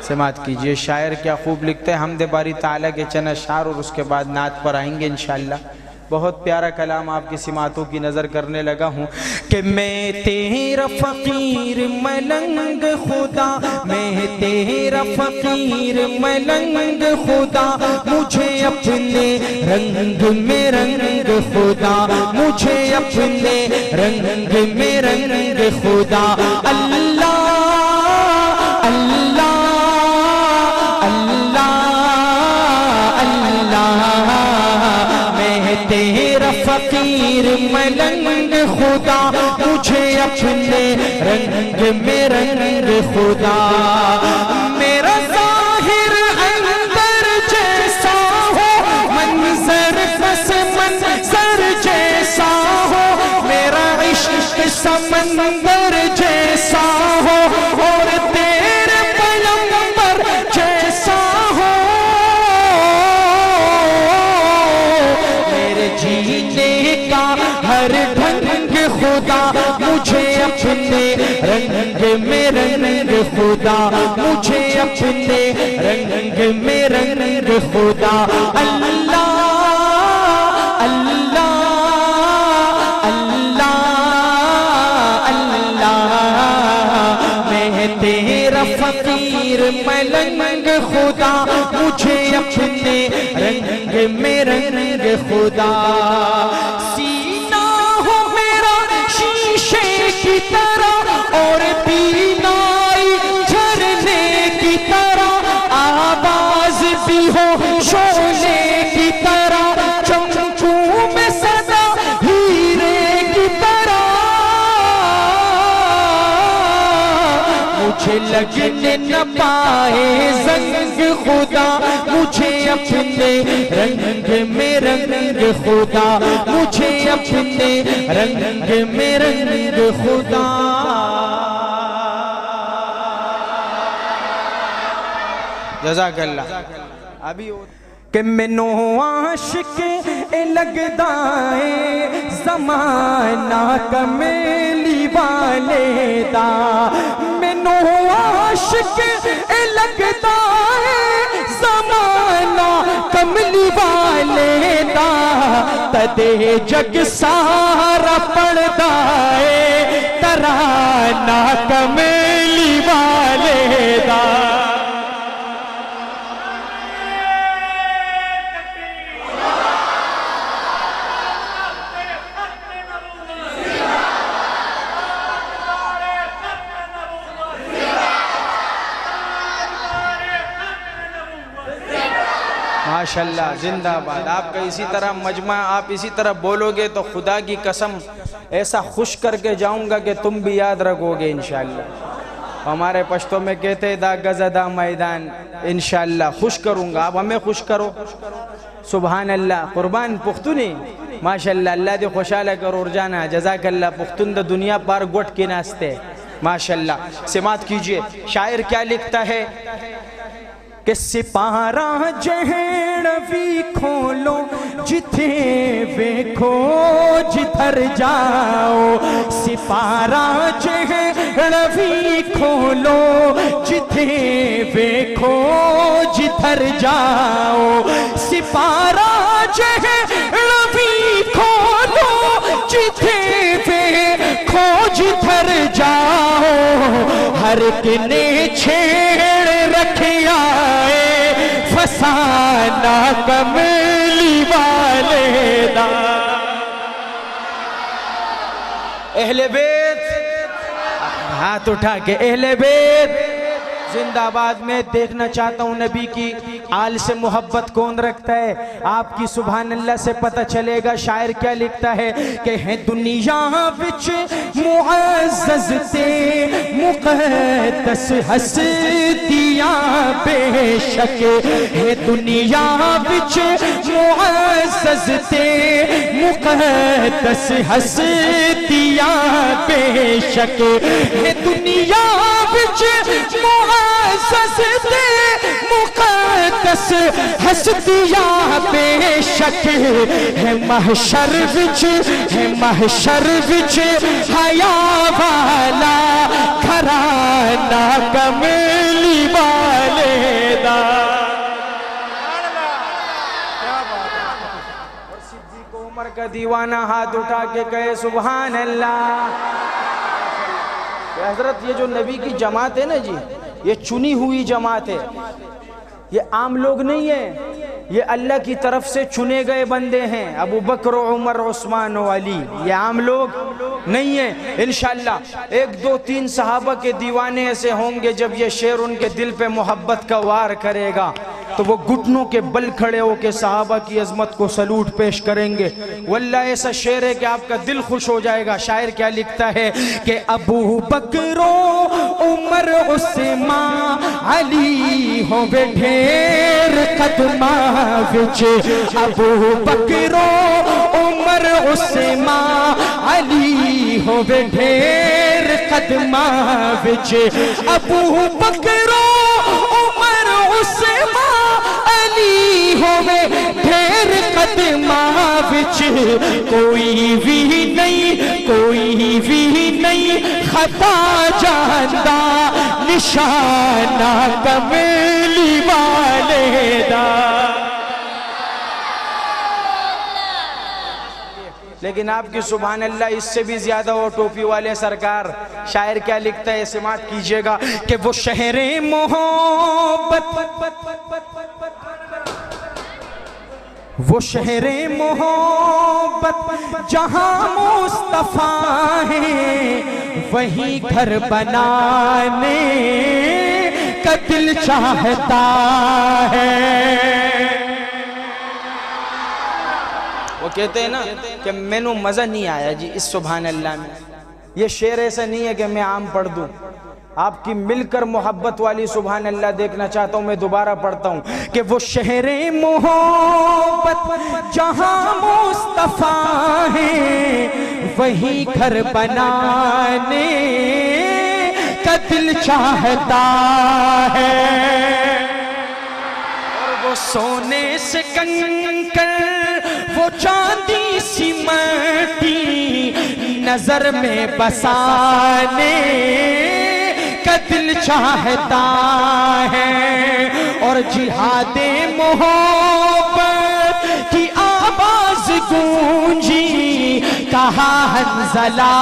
سماعت کیجئے، شاعر کیا خوب لکھتے ہیں، حمد باری تعالیٰ کے چند اشعار اور اس کے بعد نعت پر آئیں گے انشاءاللہ۔ بہت پیارا کلام آپ کی سماعتوں کی نظر کرنے لگا ہوں کہ میں تیرا فقیر ملنگ خدا، میں تیرا فقیر ملنگ خدا، مجھے اپنے رنگ میں رنگ خدا، مجھے اپنے رنگ میں رنگ خدا۔ اللہ اللہ تیرا فقیر ملنگ خدا، مجھے اپنے رنگ میں رنگ خدا۔ میرا ظاہر اندر جیسا ہو، منظر پس منظر جیسا ہو، میرا عشق سمندر جیسا ہو، اور تیرے پیغمبر جیسا ہو۔ جینے کا ہر ڈھنگ خدا، مجھے اپنے رنگ میں رنگ خدا، مجھے اپنے رنگ میں رنگ خدا۔ اللہ اللہ اللہ اللہ، میں تیرا فقیر ملنگ خدا، مجھے اپنے رنگ میں رنگ خدا۔ سینہ ہو میرا شیشے کی طرح، اور بینائی جھرنے کی طرح، آواز بھی ہو شعلے کی طرح، چمچوں میں صدا ہیرے کی طرح، مجھے لگنے نہ پائے زنگ خدا، مجھے اپنے رنگ میں رنگ خدا، مجھے اپنے رنگ میں رنگ خدا۔ جزاک اللہ۔ ابھی کہ مینوں عاشق لگدا ہے زمانہ کمیلی والے دا، مینوں عاشق لگدا ہے زمانہ کملی والے دا، تدے جگ سارا پڑھدا ہے ترانہ کملی والے دا۔ ماشاءاللہ، زندہ باد۔ آپ کا اسی طرح مجمع آپ اسی طرح بولو گے تو خدا کی قسم ایسا خوش کر کے جاؤں گا کہ تم بھی یاد رکھو گے انشاءاللہ۔ ہمارے پشتوں میں کہتے دا گزدہ میدان، انشاءاللہ خوش کروں گا، آپ ہمیں خوش کرو۔ سبحان اللہ، قربان پختونی ماشاءاللہ، اللہ دے خوشحالہ کرور جانا۔ جزاک اللہ، پختون دا دنیا پار گوٹ کے ناستے ماشاءاللہ۔ سماعت کیجئے، شاعر کیا لکھتا ہے کہ سپارہ جہن بھی کھولو جتھے ویکھو جدھر جاؤ، سپارہ جہن بھی کھولو جتھے ویکھو جدھر جاؤ، سپارہ جہن بھی کھولو جتھے ویکھو جدھر جاؤ، ہر کنے چھیڑ رکھیا فسانہ کملی والے دا۔ اہل بیت ہاتھ اٹھا کے، اہل بیت زندہ آباد۔ میں دیکھنا چاہتا ہوں نبی کی آل سے محبت کون رکھتا ہے، آپ کی سبحان اللہ سے پتہ چلے گا۔ شاعر کیا لکھتا ہے کہ ہے دنیا وچ معزز تے مقدس ہستیاں بے شک، ہے دنیا وچ معزز تے مقدس ہستیاں بے شک، ہے دنیا وچ معزز تے مقدس ہستیاں بے شک، ہے محشر وچ، ہے محشر وچ حیا والا گھرانہ کملی والے دیوانہ ہاتھ اٹھا کے کہے سبحان اللہ۔ حضرت یہ جو نبی کی جماعت ہے نا جی، یہ چنی ہوئی جماعت ہے، یہ عام لوگ نہیں ہیں، یہ اللہ کی طرف سے چنے گئے بندے ہیں، ابو بکر و عمر عثمان و علی، یہ عام لوگ نہیں ہیں۔ انشاءاللہ 1 2 3 صحابہ کے دیوانے ایسے ہوں گے، جب یہ شعر ان کے دل پہ محبت کا وار کرے گا تو وہ گھٹنوں کے بل کھڑے ہو کے صحابہ کی عظمت کو سلوٹ پیش کریں گے۔ واللہ ایسا شعر ہے کہ آپ کا دل خوش ہو جائے گا۔ شاعر کیا لکھتا ہے کہ ابو بکر و عمر عثمان علی ہو ڈھیر قدماں وچ، ابو بکر و عمر عثمان علی ہو ڈھیر قدماں وچ، ابو بکر و عمر عثمان علی ہوئے ڈھیر قدماں وچ، کوئی بھی نہیں خطا جاندا نشانہ کملی والے دا۔ لیکن آپ کی سبحان اللہ اس سے بھی زیادہ ہو ٹوپی والے سرکار۔ شاعر کیا لکھتا ہے، سماعت کیجئے گا کہ وہ شہر محبت، وہ شہر محبت جہاں مصطفیٰ ہے، وہی گھر بنانے کا دل چاہتا ہے۔ وہ کہتے ہیں نا کہ میں نو مزہ نہیں آیا جی اس سبحان اللہ میں۔ یہ شعر ایسا نہیں ہے کہ میں عام پڑھ دوں، آپ کی مل کر محبت والی سبحان اللہ دیکھنا چاہتا ہوں۔ میں دوبارہ پڑھتا ہوں کہ وہ شہر محبت جہاں مصطفیٰ ہے، وہی گھر بنانے کا دل چاہتا ہے، اور وہ سونے سے کنکر وہ چاندی سی مٹی نظر میں بسانے کا دل چاہتا ہے، اور جہاد محبت کی آواز گونجی، کہا حنظلہ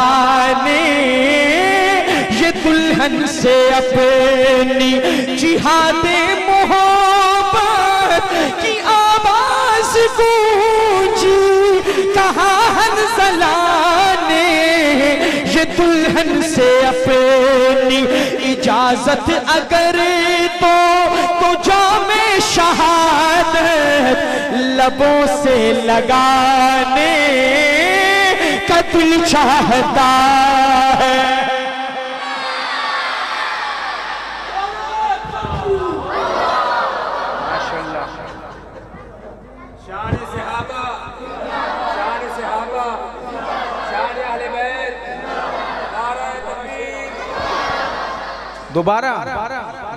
نے یہ دلہن سے اپنی جہاد محبت کی آواز گونجی، کہا حنظلہ نے یہ دلہن سے اپنی اجازت اگر تو جام شہادت لبوں سے لگانے کا دل چاہتا ہے۔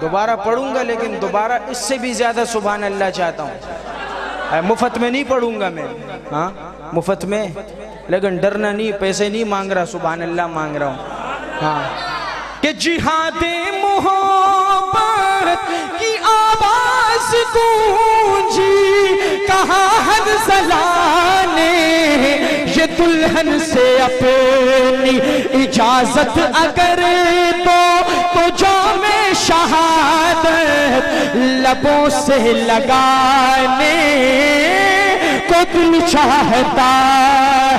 دوبارہ پڑھوں گا، لیکن دوبارہ اس سے بھی زیادہ سبحان اللہ چاہتا ہوں۔ مفت میں نہیں پڑھوں گا میں، ہاں مفت میں، لیکن ڈرنا نہیں، پیسے نہیں مانگ رہا، سبحان اللہ مانگ رہا ہوں۔ ہاں کہ جہاد محبت کی آواز گونجی، کہا حنظلہ نے یہ دلہن سے اپنی اجازت اگر تو جام شہادت لبوں سے لگانے کو دل چاہتا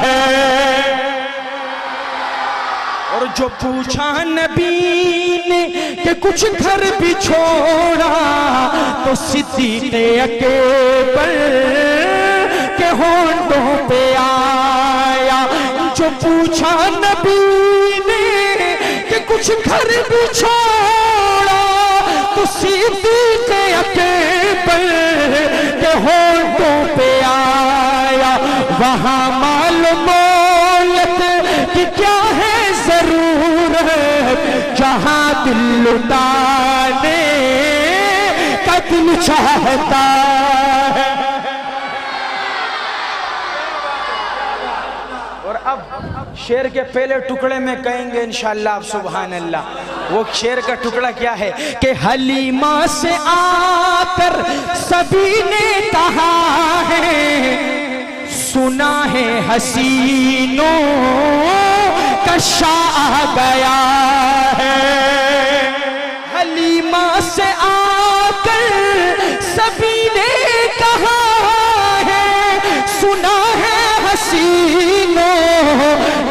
ہے۔ اور جو پوچھا نبی نے کہ کچھ گھر بھی چھوڑا، تو صدیق اکبر کے ہونٹوں پہ آیا۔ جو پوچھا نبی نے کہ کچھ گھر بھی چھوڑا، تو صدیق اکبر کے ہونٹوں پہ آیا۔ وہاں معلوم کہ کیا ہے ضرورت، جہاں دل لٹانے کا دل چاہتا ہے۔ اور اب شعر کے پہلے ٹکڑے میں کہیں گے انشاءاللہ آپ سبحان اللہ۔ وہ شعر کا ٹکڑا کیا ہے کہ حلیمہ سے آ کر سبھی نے کہا ہے، سنا ہے حسینوں کا شاہ آ گیا ہے، حلیمہ سے آ کر سبھی نے کہا ہے، سنا ہے حسینوں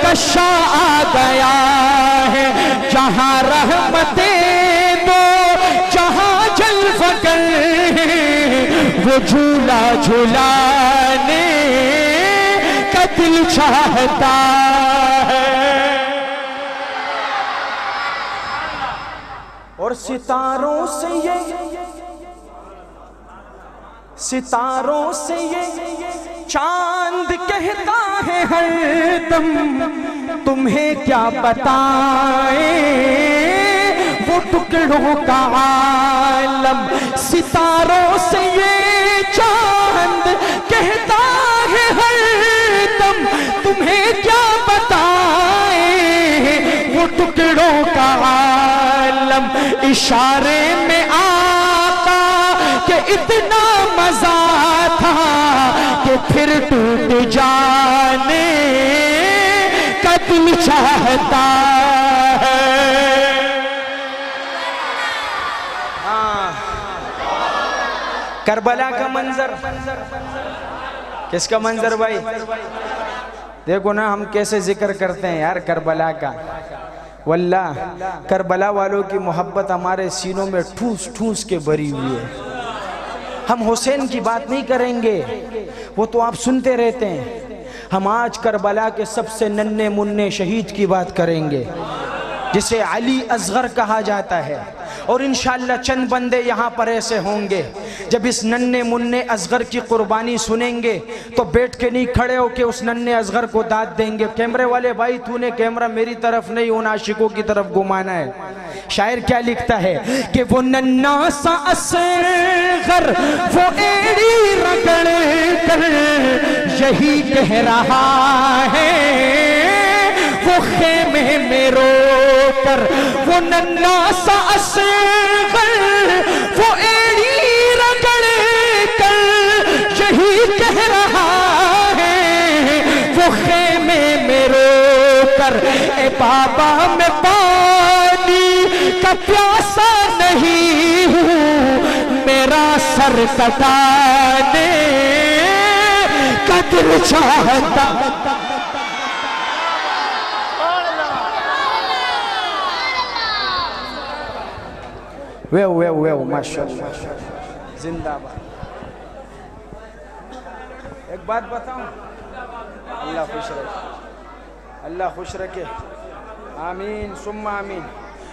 کا شاہ آ گیا ہے، جہاں رحمتیں دو جہاں جلوہ گر وہ جھولا جھولانے کا دل چاہتا ہے۔ اور ستاروں سے یہ چاند کہتا ہے ہر دم، تمہیں کیا بتائیں وہ ٹکڑوں کا عالم، ستاروں سے یہ چاند کہتا ہے ہر دم، تمہیں کیا بتائیں وہ ٹکڑوں کا عالم، اشارے میں آقا کہ اتنا مزہ تھا کہ پھر ٹوٹ جانے کا دل چاہتا ہے۔ کربلا کا منظر، کس کا منظر بھائی؟ دیکھو نا ہم کیسے ذکر کرتے ہیں یار کربلا کا، واللہ کربلا والوں کی محبت ہمارے سینوں میں ٹھوس ٹھوس کے بھری ہوئی ہے۔ ہم حسین کی بات نہیں کریں گے، وہ تو آپ سنتے رہتے ہیں، ہم آج کربلا کے سب سے ننھے منھے شہید کی بات کریں گے جسے علی اصغر کہا جاتا ہے، اور انشاءاللہ چند بندے یہاں پر ایسے ہوں گے جب اس ننھے منھے اصغر کی قربانی سنیں گے تو بیٹھ کے نہیں کھڑے ہو کے اس ننھے اصغر کو داد دیں گے، کیمرے والے بھائی تو نے کیمرہ میری طرف نہیں ان عاشقوں کی طرف گھمانا ہے۔ شاعر کیا لکھتا ہے کہ وہ ننھا سا اصغر وہ ایڑی رگڑ کر یہی کہہ رہا ہے، وہ خیمے میں رو کر، وہ ننھا سا اصغر وہ ایڑی رگڑ کر یہی کہہ رہا ہے، وہ خیمے میں رو کر اے بابا میں پانی کا پیاسا نہیں ہوں، میرا سر کٹانے کا دل چاہتا۔ ویو ماشاءاللہ، زندہ باد۔ ایک بات بتاؤں، اللہ خوش رکھے، اللہ خوش رکھے، آمین ثم آمین۔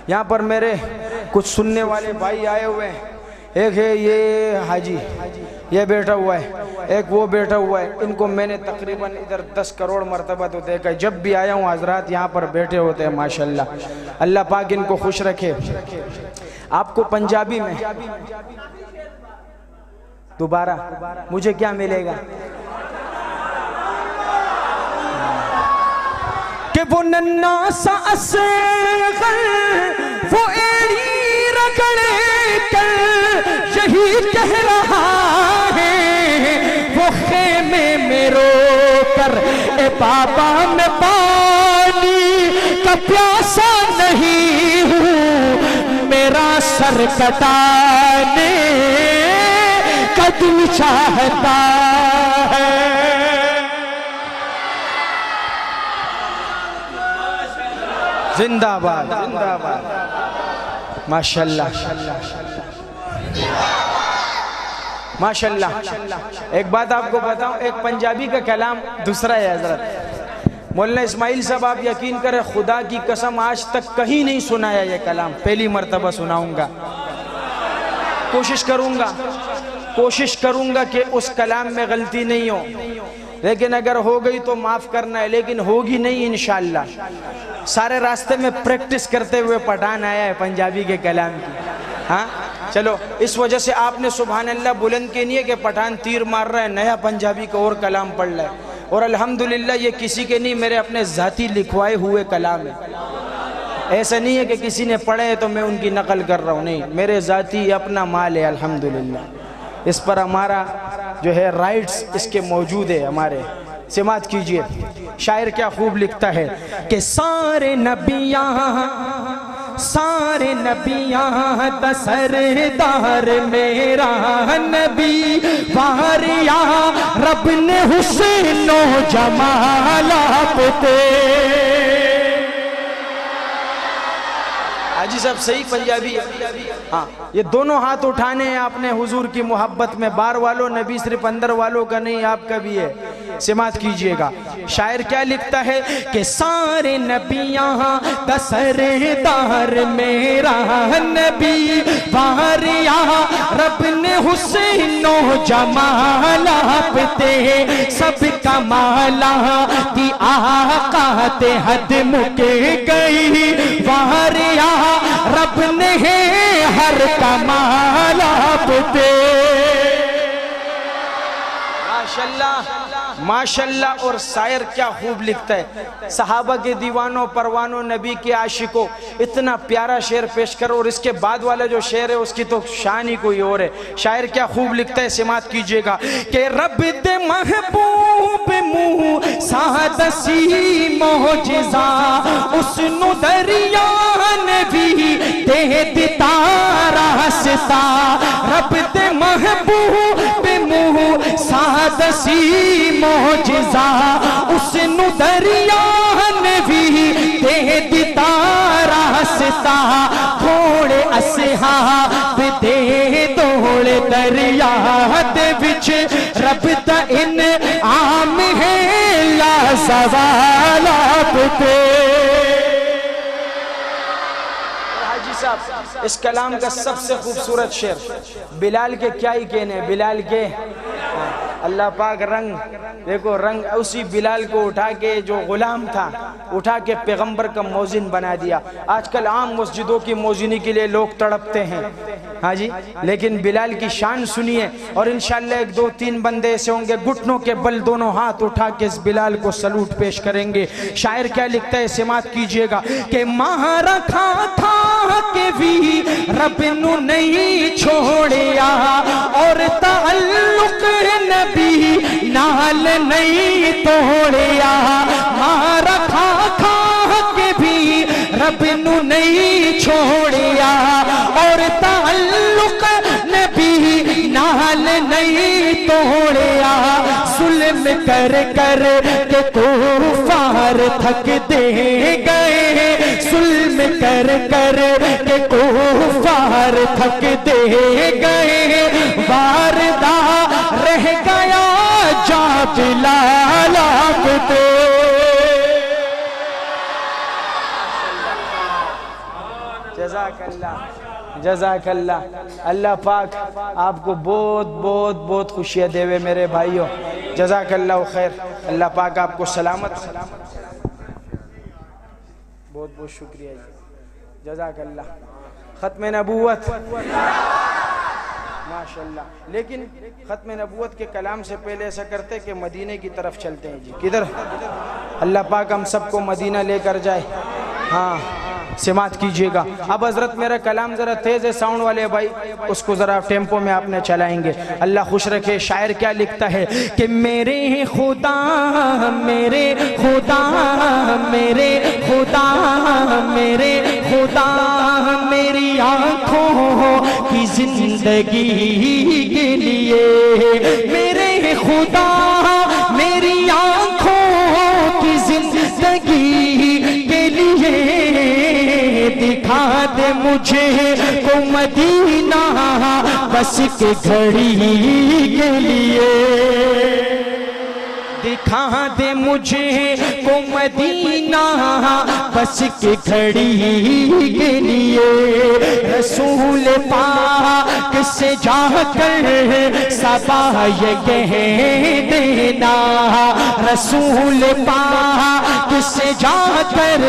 یہاں پر میرے کچھ سننے والے بھائی آئے ہوئے ہیں، ایک ہے یہ حاجی یہ بیٹھا ہوا ہے، ایک وہ بیٹھا ہوا ہے، ان کو میں نے تقریباً ادھر 10 کروڑ مرتبہ تو دیکھا ہے، جب بھی آیا ہوں حضرات یہاں پر بیٹھے ہوتے ہیں ماشاءاللہ، اللہ پاک ان کو خوش رکھے۔ آپ کو پنجابی میں دوبارہ مجھے کیا ملے گا کہ وہ ننھا سا اصغر وہ ایڑی رگڑ کر یہی کہہ رہا ہے، وہ خیمے میں رو کر اے بابا میں پانی کا پیاسا نہیں ہوں، میرا سر کٹانے کا دل چاہتا ہے۔ زندہ باد، زندہ باد، ماشاءاللہ ماشاءاللہ۔ ایک بات آپ کو بتاؤں، ایک پنجابی کا کلام دوسرا ہے حضرت مولانا اسماعیل صاحب، آپ یقین کریں خدا کی قسم آج تک کہیں نہیں سنایا یہ کلام، پہلی مرتبہ سناؤں گا، کوشش کروں گا کہ اس کلام میں غلطی نہیں ہو، لیکن اگر ہو گئی تو معاف کرنا ہے، لیکن ہوگی نہیں انشاءاللہ۔ سارے راستے میں پریکٹس کرتے ہوئے پٹھان آیا ہے پنجابی کے کلام کی، ہاں چلو اس وجہ سے آپ نے سبحان اللہ بلند کی نہیں ہے کہ پٹھان تیر مار رہا ہے، نیا پنجابی کا اور کلام پڑھ رہا ہے، اور الحمدللہ یہ کسی کے نہیں، میرے اپنے ذاتی لکھوائے ہوئے کلام ہے، ایسا نہیں ہے کہ کسی نے پڑھے تو میں ان کی نقل کر رہا ہوں، نہیں، میرے ذاتی اپنا مال ہے الحمدللہ، اس پر ہمارا جو ہے رائٹس اس کے موجود ہے ہمارے، سماعت کیجئے شاعر کیا خوب لکھتا ہے کہ سارے نبیاں دا سردار میرا نبی واریا رب نے حسن و جمال آپ تے حاجی صاحب صحیح پنجابی ہاں یہ دونوں ہاتھ اٹھانے ہیں آپ نے حضور کی محبت میں، بار والوں نبی صرف اندر والوں کا نہیں آپ کا بھی ہے، سماعت کیجئے گا شاعر کیا لکھتا ہے کہ سارے نبیاں دا سردار میرا نبی واریا رب نے حسن و جمال آپ تے سب کمالا کی آقا تے حد مکے گئی واریا رب نے ہر کمال آپ تے ماشاءاللہ اور شاعر کیا خوب لکھتا ہے صحابہ کے دیوانوں پروانوں نبی کے عاشقوں اتنا پیارا شعر پیش کرو اور اس کے بعد والا جو شعر ہے اس کی تو شان ہی کوئی اور ہے شاعر کیا خوب لکھتا ہے سماعت کیجئے گا کہ رب دے محبوب منہ سادسی معجزہ اس نو دریا نے بھی دے دیتا راستہ رب دے محبوب منہ سادسی معجزہ اس نو دریا نے بھی دے دیتا راستہ تھوڑے اصحاب دے دوڑے دریا دے وچ رب دا انعام ہے لا زوال آپ تے حاجی صاحب اس کلام کا سب سے خوبصورت شعر بلال کے کیا ہی کہنے بلال کے اللہ پاک رنگ دیکھو رنگ اسی بلال کو اٹھا کے جو غلام تھا اٹھا کے پیغمبر کا موزن بنا دیا آج کل عام مسجدوں کی موزنی کے لیے لوگ تڑپتے ہیں ہاں جی لیکن بلال کی شان سنیے اور انشاءاللہ ایک دو تین بندے ایسے ہوں گے گھٹنوں کے بل دونوں ہاتھ اٹھا کے اس بلال کو سلوٹ پیش کریں گے شاعر کیا لکھتا ہے سماعت کیجئے گا کہ ماں رکھا تھا کہ بھی رب نو نہیں چھوڑیا اور تعلق نبی نال نہیں توڑیا ماں رکھا تھا کہ بھی رب نو نہیں چھوڑیا اور تعلق نبی نال نہیں توڑیا ظلم کر کر کے کفار تھک دے گئے ظلم کر کر کے کفار تھک دے گئے واردہ رہ گیا جا بلال آپ تے جزاک اللہ جزاک اللہ اللہ پاک آپ کو بہت بہت بہت خوشیاں دے وے میرے بھائیوں جزاک اللہ خیر اللہ پاک آپ کو سلامت بہت بہت شکریہ جزاک اللہ ختم نبوت ماشاءاللہ لیکن ختم نبوت کے کلام سے پہلے ایسا کرتے کہ مدینے کی طرف چلتے ہیں جی کدھر اللہ پاک ہم سب کو مدینہ لے کر جائے ہاں سماعت کیجئے گا اب حضرت میرا کلام ذرا تیز ہے ساؤنڈ والے بھائی اس کو ذرا ٹیمپو میں آپ نے چلائیں گے اللہ خوش رکھے شاعر کیا لکھتا ہے کہ میرے خدا میرے خدا میرے خدا میرے خدا میری آنکھوں کی زندگی کے لیے میرے خدا میری آنکھوں کی زندگی کے لیے دکھا دے مجھے کو مدینہ بس کے گھڑی کے لیے دکھا دے مجھے کو مدینہ بس کے گھڑی کے لیے رسول پاک سے جا کر صبا یہ کہہ دینا رسول پاک سے جا کر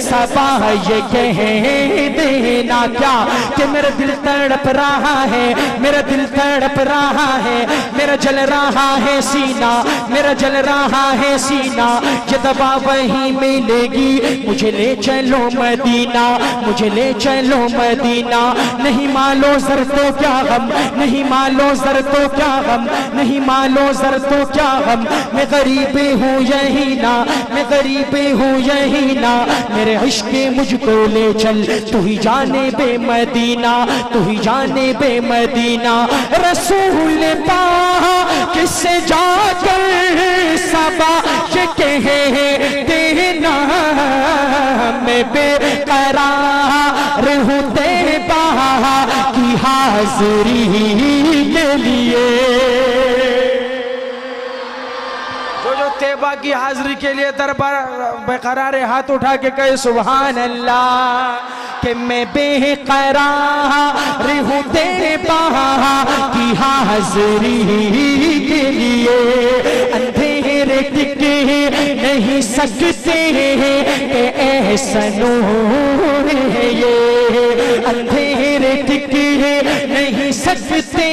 صبا یہ کہہ دینا کیا کہ میرا دل تڑپ رہا ہے میرا دل تڑپ رہا ہے، میرا جل رہا ہے سینہ، میرا جل رہا ہے سینہ، یہ دوا وہیں ملے گی، مجھے لے چلو مدینہ، مجھے لے چلو مدینہ، نہیں مالو زر تو کیا غم، نہیں مالو زر تو کیا غم، نہیں مالو زر تو کیا غم، میں غریب ہوں یہی نا، میں غریب ہوں یہی نا، میرے عشق مجھ کو لے چل، تو ہی جانے بے مدینہ، تو ہی جانے بے مدینہ، رسول پاک کس سے جا کر صبا یہ کہے دینا، میں بے قرار ہوں طیبہ کی حاضری کے لیے، جو طیبہ کی حاضری کے لیے دربار بے قرار ہاتھ اٹھا کے کہے سبحان اللہ، کہ میں بے قرار ہوں طیبہ کی حاضری کے لیے، اندھیرے ٹک نہیں سکتے کہ ایسا نور ہے یہ، اندھیرے ٹک نہیں سکتے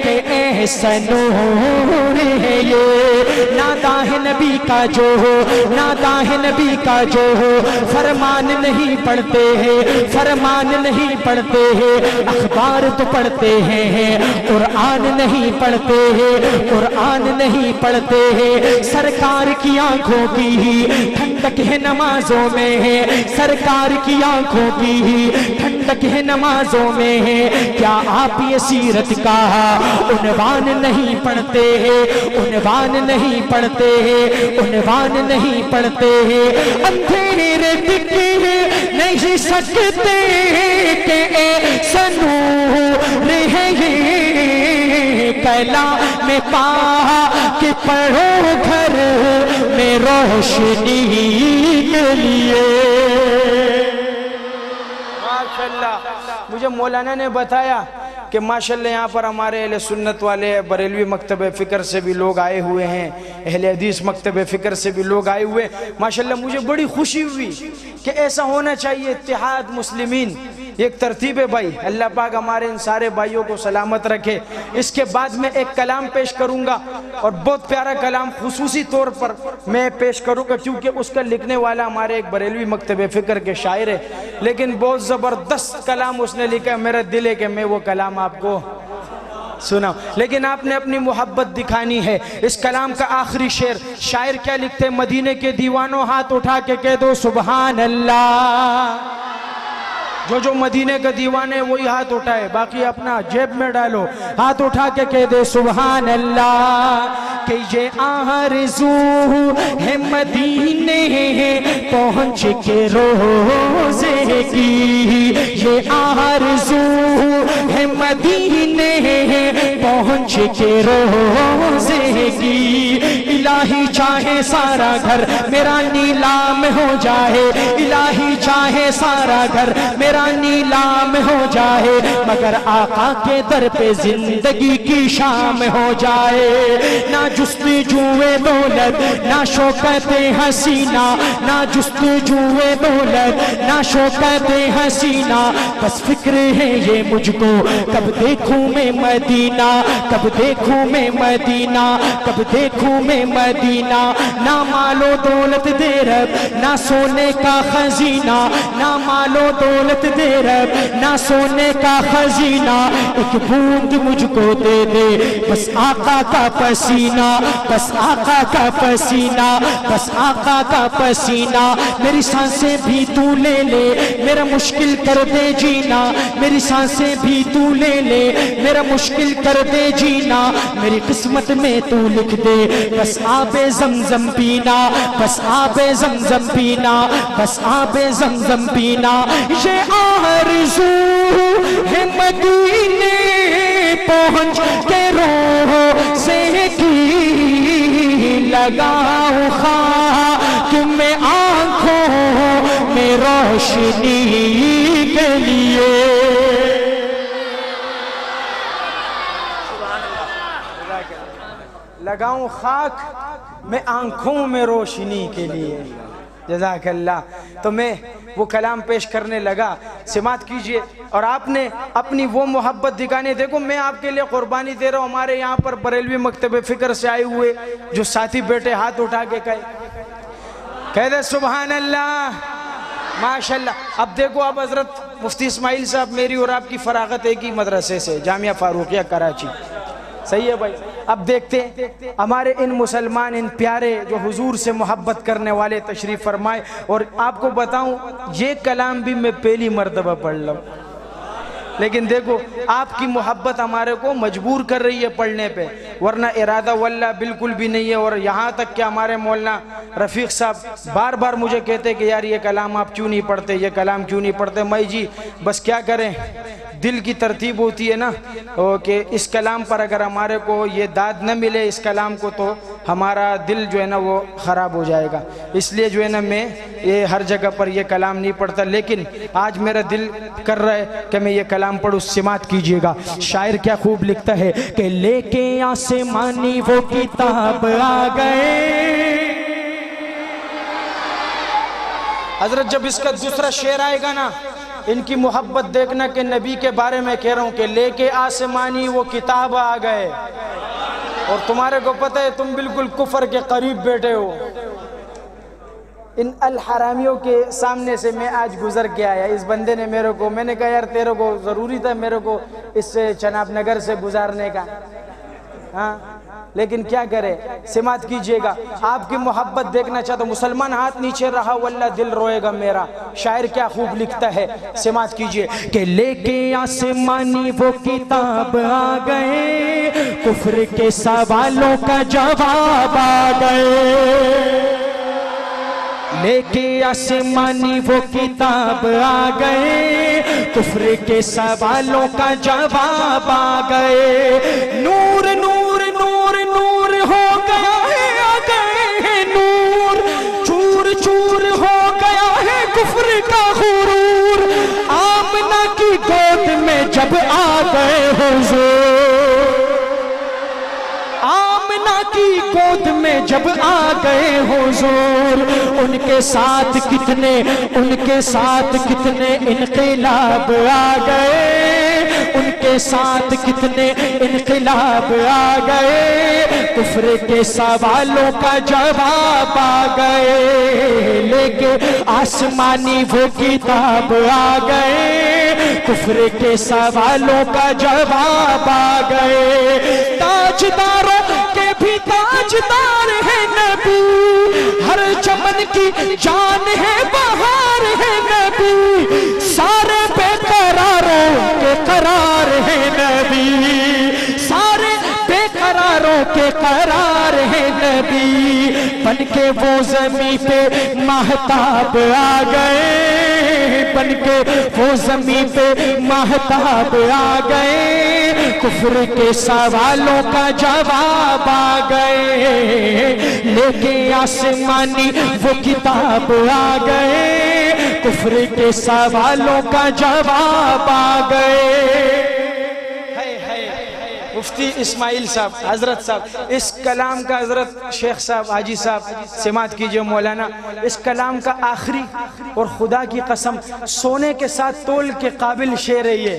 کہ ایسا نور ہے یہ، نادا ہے نبی کا جو ہو، نادا ہے نبی کا جو ہو، فرمان نہیں پڑھتے ہیں، فرمان نہیں پڑھتے ہیں، اخبار تو پڑھتے ہیں، قرآن نہیں پڑھتے ہیں، قرآن نہیں پڑھتے ہیں، سرکار کی آنکھوں کی ہی ٹھنڈک ہے نمازوں میں ہے، سرکار کی آنکھوں کی ہی ٹھنڈک ہے نمازوں میں ہے، کیا آپ یہ سیرت کا عنوان نہیں پڑھتے ہیں، عنوان نہیں پڑھتے ہیں، عنوان نہیں پڑھتے ہیں، اندھیرے دکھ نہیں سکتے کہ ایسا نور ہے یہ، کلام پاک پڑھو گھر میں روشنی کے لیے۔ ماشاءاللہ مجھے مولانا نے بتایا کہ ماشاءاللہ یہاں پر ہمارے اہل سنت والے بریلوی مکتب فکر سے بھی لوگ آئے ہوئے ہیں، اہل حدیث مکتب فکر سے بھی لوگ آئے ہوئے، ماشاءاللہ مجھے بڑی خوشی ہوئی کہ ایسا ہونا چاہیے، اتحاد مسلمین ایک ترتیب ہے بھائی، اللہ پاک ہمارے ان سارے بھائیوں کو سلامت رکھے۔ اس کے بعد میں ایک کلام پیش کروں گا اور بہت پیارا کلام خصوصی طور پر میں پیش کروں گا کیونکہ اس کا لکھنے والا ہمارے ایک بریلوی مکتب فکر کے شاعر ہے، لیکن بہت زبردست کلام اس نے لکھا ہے، میرا دل ہے کہ میں وہ کلام آپ کو سنا، لیکن آپ نے اپنی محبت دکھانی ہے۔ اس کلام کا آخری شعر شاعر کیا لکھتے ہیں، مدینے کے دیوانوں ہاتھ اٹھا کے کہہ دو سبحان اللہ، جو مدینے کا دیوان ہے وہی ہاتھ اٹھائے، باقی اپنا جیب میں ڈالو، ہاتھ اٹھا کے کہہ دے سبحان اللہ، کہ یہ آرزو ہے مدینے پہنچ کے روزے کی، یہ آرزو ہے مدینے پہنچ کے روزے کی، الہی چاہے سارا گھر میرا نیلام ہو جائے، الہی چاہے سارا گھر میرا نیلام ہو جائے، مگر آقا کے در پہ زندگی کی شام ہو جائے، نہ جستجوئے دولت نہ شوکت حسینہ، نہ جستجوئے دولت نہ شوکت حسینہ، بس فکر ہے یہ مجھ کو کب دیکھوں میں مدینہ، کب دیکھوں میں مدینہ، کب دیکھوں میں مدینہ، نہ مال و دولت دے رب نہ سونے کا خزینہ، نہ مال و دولت دے رب نہ سونے کا خزینہ، ایک بوند مجھ کو دے دے بس آقا کا پسینہ، بس آقا کا پسینہ، بس آقا کا پسینہ، میری سانسیں بھی تو لے لے میرا مشکل کر دے جینا، میری سانسیں بھی تو لے لے میرا مشکل کر دے جینا، میری قسمت میں تو لکھ دے بس آب زمزم پینا، بس آب زمزم پینا، بس آب زمزم پینا، یہ آرزو ہے مدینے پہنچ کے روزے کی، لگاؤں خاک میں آنکھوں میں روشنی کے لیے۔ لگاؤں خاک میں آنکھوں میں روشنی کے لیے، جزاک اللہ۔ تو میں وہ کلام پیش کرنے لگا. سماعت کیجئے. اور آپ نے اپنی وہ محبت دکھانے, دیکھو میں آپ کے لیے قربانی دے رہا ہوں. ہمارے یہاں پر بریلوی مکتب فکر سے آئے ہوئے جو ساتھی بیٹے ہاتھ اٹھا کے کہہ دے سبحان اللہ, ماشاءاللہ. اب دیکھو اب حضرت مفتی اسماعیل صاحب میری اور آپ کی فراغت ایک ہی مدرسے سے, جامعہ فاروقیہ کراچی. صحیح ہے بھائی. اب دیکھتے ہیں ہمارے ان مسلمان ان پیارے جو حضور سے محبت کرنے والے تشریف فرمائے. اور آپ کو بتاؤں یہ کلام بھی میں پہلی مرتبہ پڑھ لوں, لیکن دیکھو آپ کی محبت ہمارے کو مجبور کر رہی ہے پڑھنے پہ, ورنہ ارادہ واللہ بالکل بھی نہیں ہے. اور یہاں تک کہ ہمارے مولانا رفیق صاحب بار بار مجھے کہتے کہ یار یہ کلام آپ کیوں نہیں پڑھتے, یہ کلام کیوں نہیں پڑھتے. میں جی بس کیا کریں, دل کی ترتیب ہوتی ہے نا کہ اس کلام پر اگر ہمارے کو یہ داد نہ ملے اس کلام کو تو ہمارا دل جو ہے نا وہ خراب ہو جائے گا. اس لیے جو ہے نا میں یہ ہر جگہ پر یہ کلام نہیں پڑھتا, لیکن آج میرا دل کر رہا ہے کہ میں یہ کلام پڑھوں. سماعت کیجئے گا. شاعر کیا خوب لکھتا ہے کہ لے کے آسمانی وہ کتاب آ گئے. حضرت جب اس کا دوسرا شعر آئے گا نا, ان کی محبت دیکھنا کہ نبی کے بارے میں کہہ رہا ہوں کہ لے کے آسمانی وہ کتاب آ گئے. اور تمہارے کو پتہ ہے تم بالکل کفر کے قریب بیٹھے ہو. ان الحرامیوں کے سامنے سے میں آج گزر کے آیا. اس بندے نے میرے کو, میں نے کہا یار تیرے کو ضروری تھا میرے کو اس سے چناب نگر سے گزارنے کا, ہاں لیکن کیا کرے. سماعت کیجئے گا. آپ کی محبت دیکھنا چاہتا ہوں. مسلمان ہاتھ نیچے رہا واللہ دل روئے گا میرا. شاعر کیا خوب لکھتا ہے, سماعت کیجئے کہ لے کے آسمانی وہ کتاب آ گئے, کفر کے سوالوں کا جواب آ گئے. لے کے آسمانی وہ کتاب آ گئے, کفر کے سوالوں کا جواب آ گئے. نور نور نور نور ہو گیا ہے, آ گئے ہیں نور. چور چور ہو گیا ہے کفر کا غرور. آمنہ کی گود میں جب آ گئے حضور, آمنہ کی گود میں جب آ گئے حضور. ان کے ساتھ کتنے انقلاب آ گئے, ان کے ساتھ کتنے انقلاب آ گئے. کفر کے سوالوں کا جواب آ گئے. لے کے آسمانی وہ کتاب آ گئے, کفر کے سوالوں کا جواب آ گئے. تاجداروں کے بھی تاجدار ہے نبی, ہر چمن کی جان ہے بہار ہے نبی. سارے بے قراروں کے قرار ہے نبی, سارے بے قراروں کے قرار ہے نبی. بن کے وہ زمین پہ مہتاب آ گئے, بن کے وہ زمین پہ مہتاب آ گئے. کفر کے سوالوں کا جواب آ گئے. لے کے آسمانی وہ کتاب آ گئے, کفر کے سوالوں کا جواب آ گئے. مفتی اسماعیل صاحب, حضرت صاحب, اس کلام کا حضرت شیخ صاحب, حاجی صاحب, سماعت کیجئے مولانا. اس کلام کا آخری اور خدا کی قسم سونے کے ساتھ تول کے قابل شعر ہے یہ.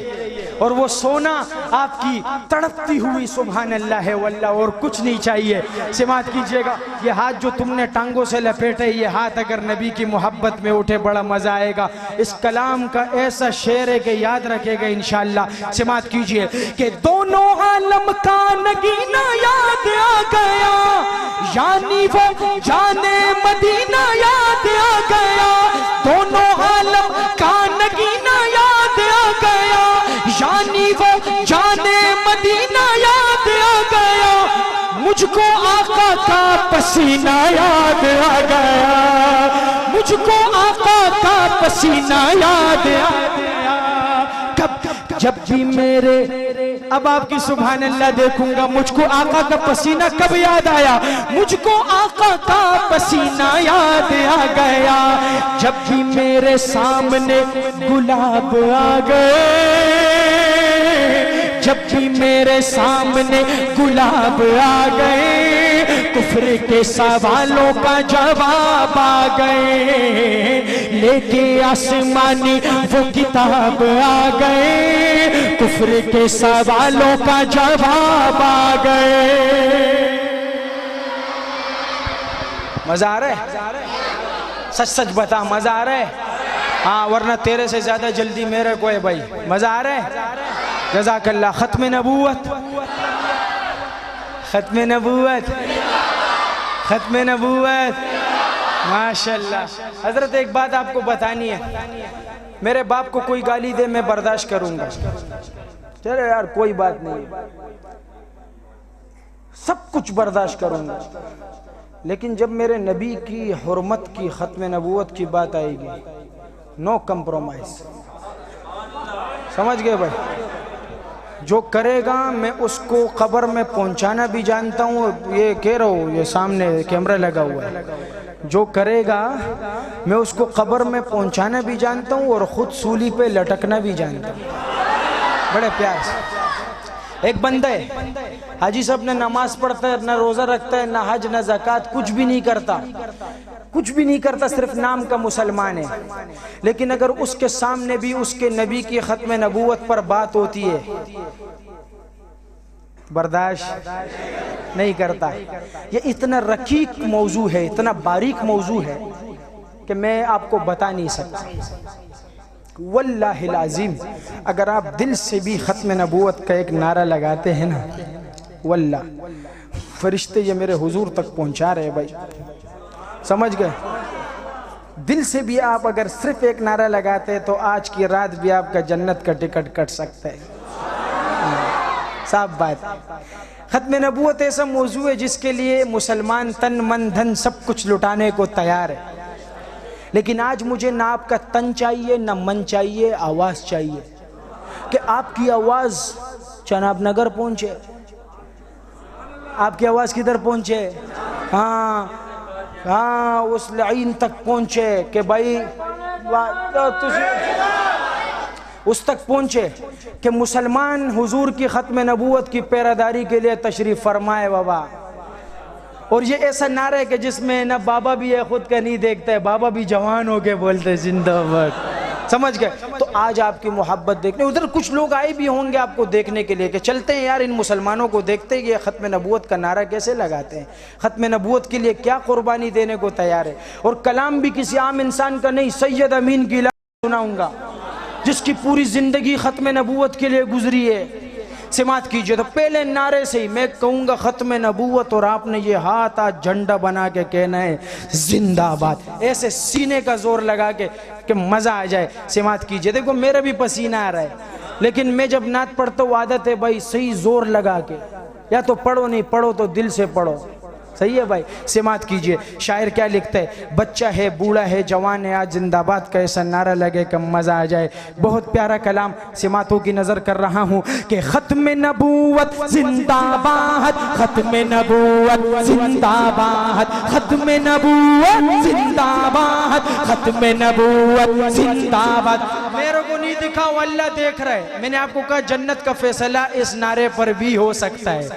اور وہ سونا آپ کی تڑپتی ہوئی سبحان اللہ ہے واللہ, اور کچھ نہیں چاہیے. سماعت کیجئے گا. یہ ہاتھ جو تم نے ٹانگوں سے لپیٹے, یہ ہاتھ اگر نبی کی محبت میں اٹھے بڑا مزہ آئے گا. اس کلام کا ایسا شعر ہے کہ یاد رکھے گا انشاءاللہ. سماعت کیجئے کہ دونوں عالم کا نگینہ یاد آ گیا, یعنی وہ جانے مدینہ یاد آ گیا. دونوں عالم کا نگینہ یاد آ گیا, یعنی وہ جانے مدینہ یاد آ گیا. مجھ کو آقا کا پسینہ یاد آ گیا, مجھ کو آقا کا پسینہ یاد آ گیا. جب بھی میرے, اب آپ کی سبحان اللہ دیکھوں گا, مجھ کو آقا کا پسینہ کب یاد آیا, مجھ کو آقا کا پسینہ یاد آ گیا. جب بھی میرے سامنے گلاب آ گئے, جب بھی میرے سامنے گلاب آ گئے، کفر کے سوالوں کا جواب آ گئے، لے کے آسمانی وہ کتاب آ گئے، کفر کے سوالوں کا جواب آ گئے۔ مزہ آ رہا ہے؟ سچ سچ بتا، مزہ آ رہا ہے؟ ہاں، ورنہ تیرے سے زیادہ جلدی میرے کو ہے بھائی۔ مزہ آ رہا ہے؟ جزاک اللہ۔ ختم نبوت، ختم نبوت، ختم نبوت، ماشاءاللہ۔ حضرت ایک بات آپ کو بتانی ہے، میرے باپ کو کوئی گالی دے میں برداشت کروں گا، چلے یار کوئی بات نہیں، سب کچھ برداشت کروں گا، لیکن جب میرے نبی کی حرمت کی، ختم نبوت کی بات آئے گی، نو کمپرومائز۔ سمجھ گئے بھائی؟ جو کرے گا میں اس کو قبر میں پہنچانا بھی جانتا ہوں، یہ کہہ رہا ہوں، یہ سامنے کیمرہ لگا ہوا ہے، جو کرے گا میں اس کو قبر میں پہنچانا بھی جانتا ہوں اور خود سولی پہ لٹکنا بھی جانتا ہوں، بڑے پیار سے۔ ایک بندہ ہے، حاجی صاحب نے نماز پڑھتا ہے، نہ روزہ رکھتا ہے، نہ حج نہ زکوٰۃ، کچھ بھی نہیں کرتا، کچھ بھی نہیں کرتا، صرف نام کا مسلمان ہے، لیکن اگر اس کے سامنے بھی اس کے نبی کی ختم نبوت پر بات ہوتی ہے برداشت نہیں کرتا۔ یہ اتنا رقیق موضوع ہے، اتنا باریک موضوع ہے کہ میں آپ کو بتا نہیں سکتا۔ واللہ العظیم اگر آپ دل سے بھی ختم نبوت کا ایک نعرہ لگاتے ہیں نا، واللہ فرشتے یہ میرے حضور تک پہنچا رہے ہیں بھائی، سمجھ گئے؟ دل سے بھی آپ اگر صرف ایک نعرہ لگاتے ہیں تو آج کی رات بھی آپ کا جنت کا ٹکٹ کٹ سکتا ہے، صاف بات۔ ختم نبوت ایسا موضوع ہے جس کے لیے مسلمان تن من دھن سب کچھ لٹانے کو تیار ہے، لیکن آج مجھے نہ آپ کا تن چاہیے نہ من چاہیے، آواز چاہیے، کہ آپ کی آواز چناب نگر پہنچے، آپ کی آواز کدھر پہنچے؟ ہاں ہاں، اس لعین تک پہنچے کہ بھائی اس تک پہنچے کہ مسلمان حضور کی ختم نبوت کی پیراداری کے لیے تشریف فرمائے بابا۔ اور یہ ایسا نعرہ ہے کہ جس میں نہ بابا بھی ہے خود کا نہیں دیکھتا ہے، بابا بھی جوان ہو کے بولتے زندہ باد، سمجھ گئے؟ تو آج آپ کی محبت دیکھنے، ادھر کچھ لوگ آئے بھی ہوں گے آپ کو دیکھنے کے لیے کہ چلتے ہیں یار ان مسلمانوں کو دیکھتے ہیں یہ ختم نبوت کا نعرہ کیسے لگاتے ہیں، ختم نبوت کے لیے کیا قربانی دینے کو تیار ہے۔ اور کلام بھی کسی عام انسان کا نہیں، سید امین کی سناؤں گا جس کی پوری زندگی ختم نبوت کے لیے گزری ہے۔ سماعت کیجئے تو پہلے نعرے سے ہی میں کہوں گا ختم نبوت، اور آپ نے یہ ہاتھ آج جھنڈا بنا کے کہنا ہے زندہ آباد، ایسے سینے کا زور لگا کے کہ مزہ آ جائے۔ سماعت کیجئے، دیکھو میرا بھی پسینہ آ رہا ہے، لیکن میں جب نعت پڑھتا ہوں عادت ہے بھائی صحیح زور لگا کے، یا تو پڑھو نہیں پڑھو تو دل سے پڑھو، صحیح ہے بھائی؟ سماعت کیجئے شاعر کیا لکھتا ہے، بچہ ہے بوڑھا ہے جوان ہے، آج زندہ باد کا ایسا نعرہ لگے کہ مزہ آ جائے۔ بہت پیارا کلام، سماعتوں کی نظر کر رہا ہوں کہ ختم نبوت زندہ باد، ختم نبوت زندہ باد، ختم نبوت زندہ باد، ختم نبوت زندہ باد۔ میرے کو نہیں دکھا، وہ اللہ دیکھ رہا ہے۔ میں نے آپ کو کہا جنت کا فیصلہ اس نعرے پر بھی ہو سکتا ہے،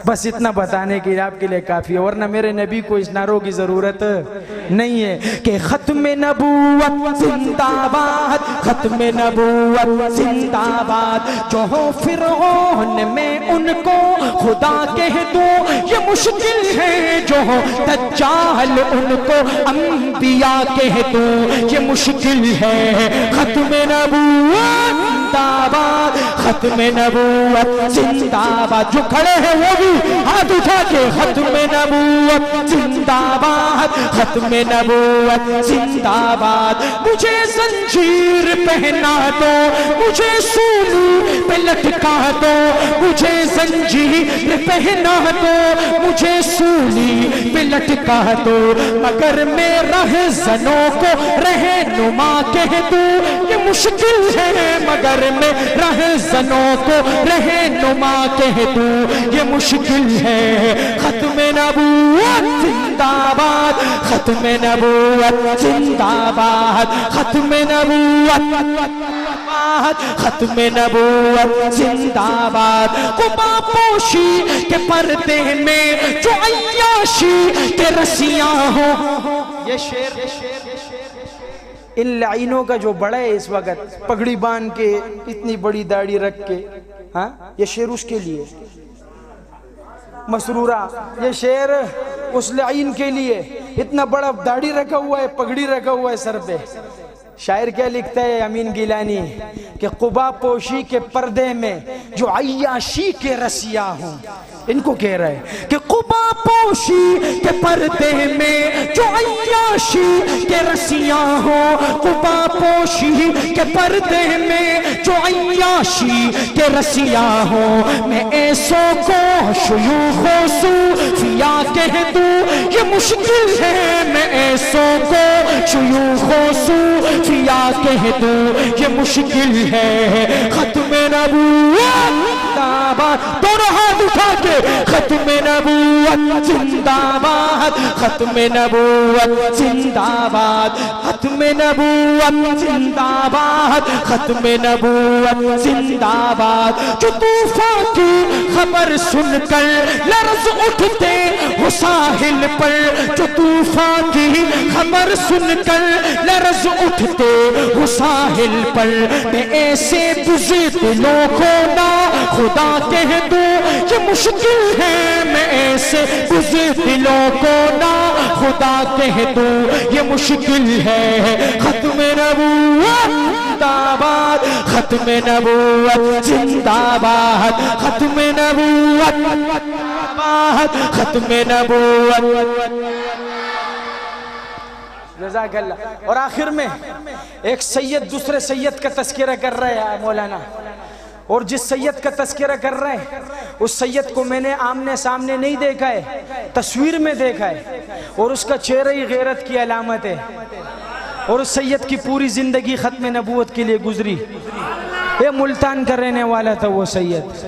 بس اتنا بتانے کے لیے آپ کے لیے کافی ہے، ورنہ میرے نبی کو اس نعروں کی ضرورت نہیں ہے کہ ختم نبوت زندہ باد، ختم نبوت زندہ باد۔ جو ہو فرعون میں ان کو خدا کہہ دوں یہ مشکل ہے، جو ہو دجال ان کو انبیاء کہہ دوں یہ مشکل ہے۔ ختم نبوت زندہ باد، ختم نبوت زندہ باد۔ جو کھڑے ہیں وہ بھی ہاتھ اٹھا کے ختم نبوت زندہ باد، ختم نبوت زندہ باد۔ مجھے زنجیر پہنا دو، مجھے سولی پہ لٹکا دو، مجھے زنجیر پہنا دو، مجھے سولی پہ لٹکا دو، مگر میں رہزنوں کو رہنما کہہ دوں یہ مشکل ہے، مگر میں رہزنوں کو رہنما کہہ دوں یہ مشکل ہے۔ ختم نبوت زندہ باد، ختم نبوت زندہ باد، ختم نبوت باد ختم نبوت زندہ باد قبا پوشی کے پردے میں جو عیاشی کے رسیاں ہوں یہ شعر ان لعینوں کا جو بڑا ہے اس وقت پگڑی باندھ کے اتنی بڑی داڑھی رکھ کے ہاں یہ شعر اس کے لیے مسرورہ یہ شعر اس لعین کے لیے اتنا بڑا داڑھی رکھا ہوا ہے پگڑی رکھا ہوا ہے سر پہ شاعر کیا لکھتا ہے امین گیلانی کہ قبا پوشی کے پردے میں جو عیاشی کے رسیا ہوں ان کو کہہ رہا ہے کہ قبا پوشی کے پردے میں جو عیاشی کے رسیاں ہوں قبا پوشی کے پردے میں جو عیاشی کے رسیاں ہوں میں ایسوں کو شیوخ و صوفیاء کہہ دوں یہ مشکل ہے میں ایسوں کو شیوخ و صوفیاء کہہ دوں یہ مشکل ہے ختم نبوت دونوں ہاتھ اٹھا کے ختم نبوت زندہ باد ختم نبوت زندہ باد ختم نبوت زندہ باد ختم نبوت زندہ باد جو طوفان کی خبر سن کر لرز اٹھتے ہو ساحل پر جو طوفان کی خبر سن کر لرز اٹھتے ہو ساحل پر میں ایسے بزدلوں کو نہ خدا کہہ دوں یہ مشکل ہے میں ایسے بزدلوں کو نہ خدا کہہ دوں یہ مشکل ہے ختم نبوت زندہ باد ختم نبوت زندہ باد ختم نبوت ختم نبوت جزاک اللہ اور آخر میں ایک سید دوسرے سید کا تذکرہ کر رہا ہے مولانا اور جس سید کا تذکرہ کر رہے ہیں اس سید کو میں نے آمنے سامنے نہیں دیکھا ہے تصویر میں دیکھا ہے اور اس کا چہرہ ہی غیرت کی علامت ہے اور اس سید کی پوری زندگی ختم نبوت کے لیے گزری یہ ملتان کا رہنے والا تھا وہ سید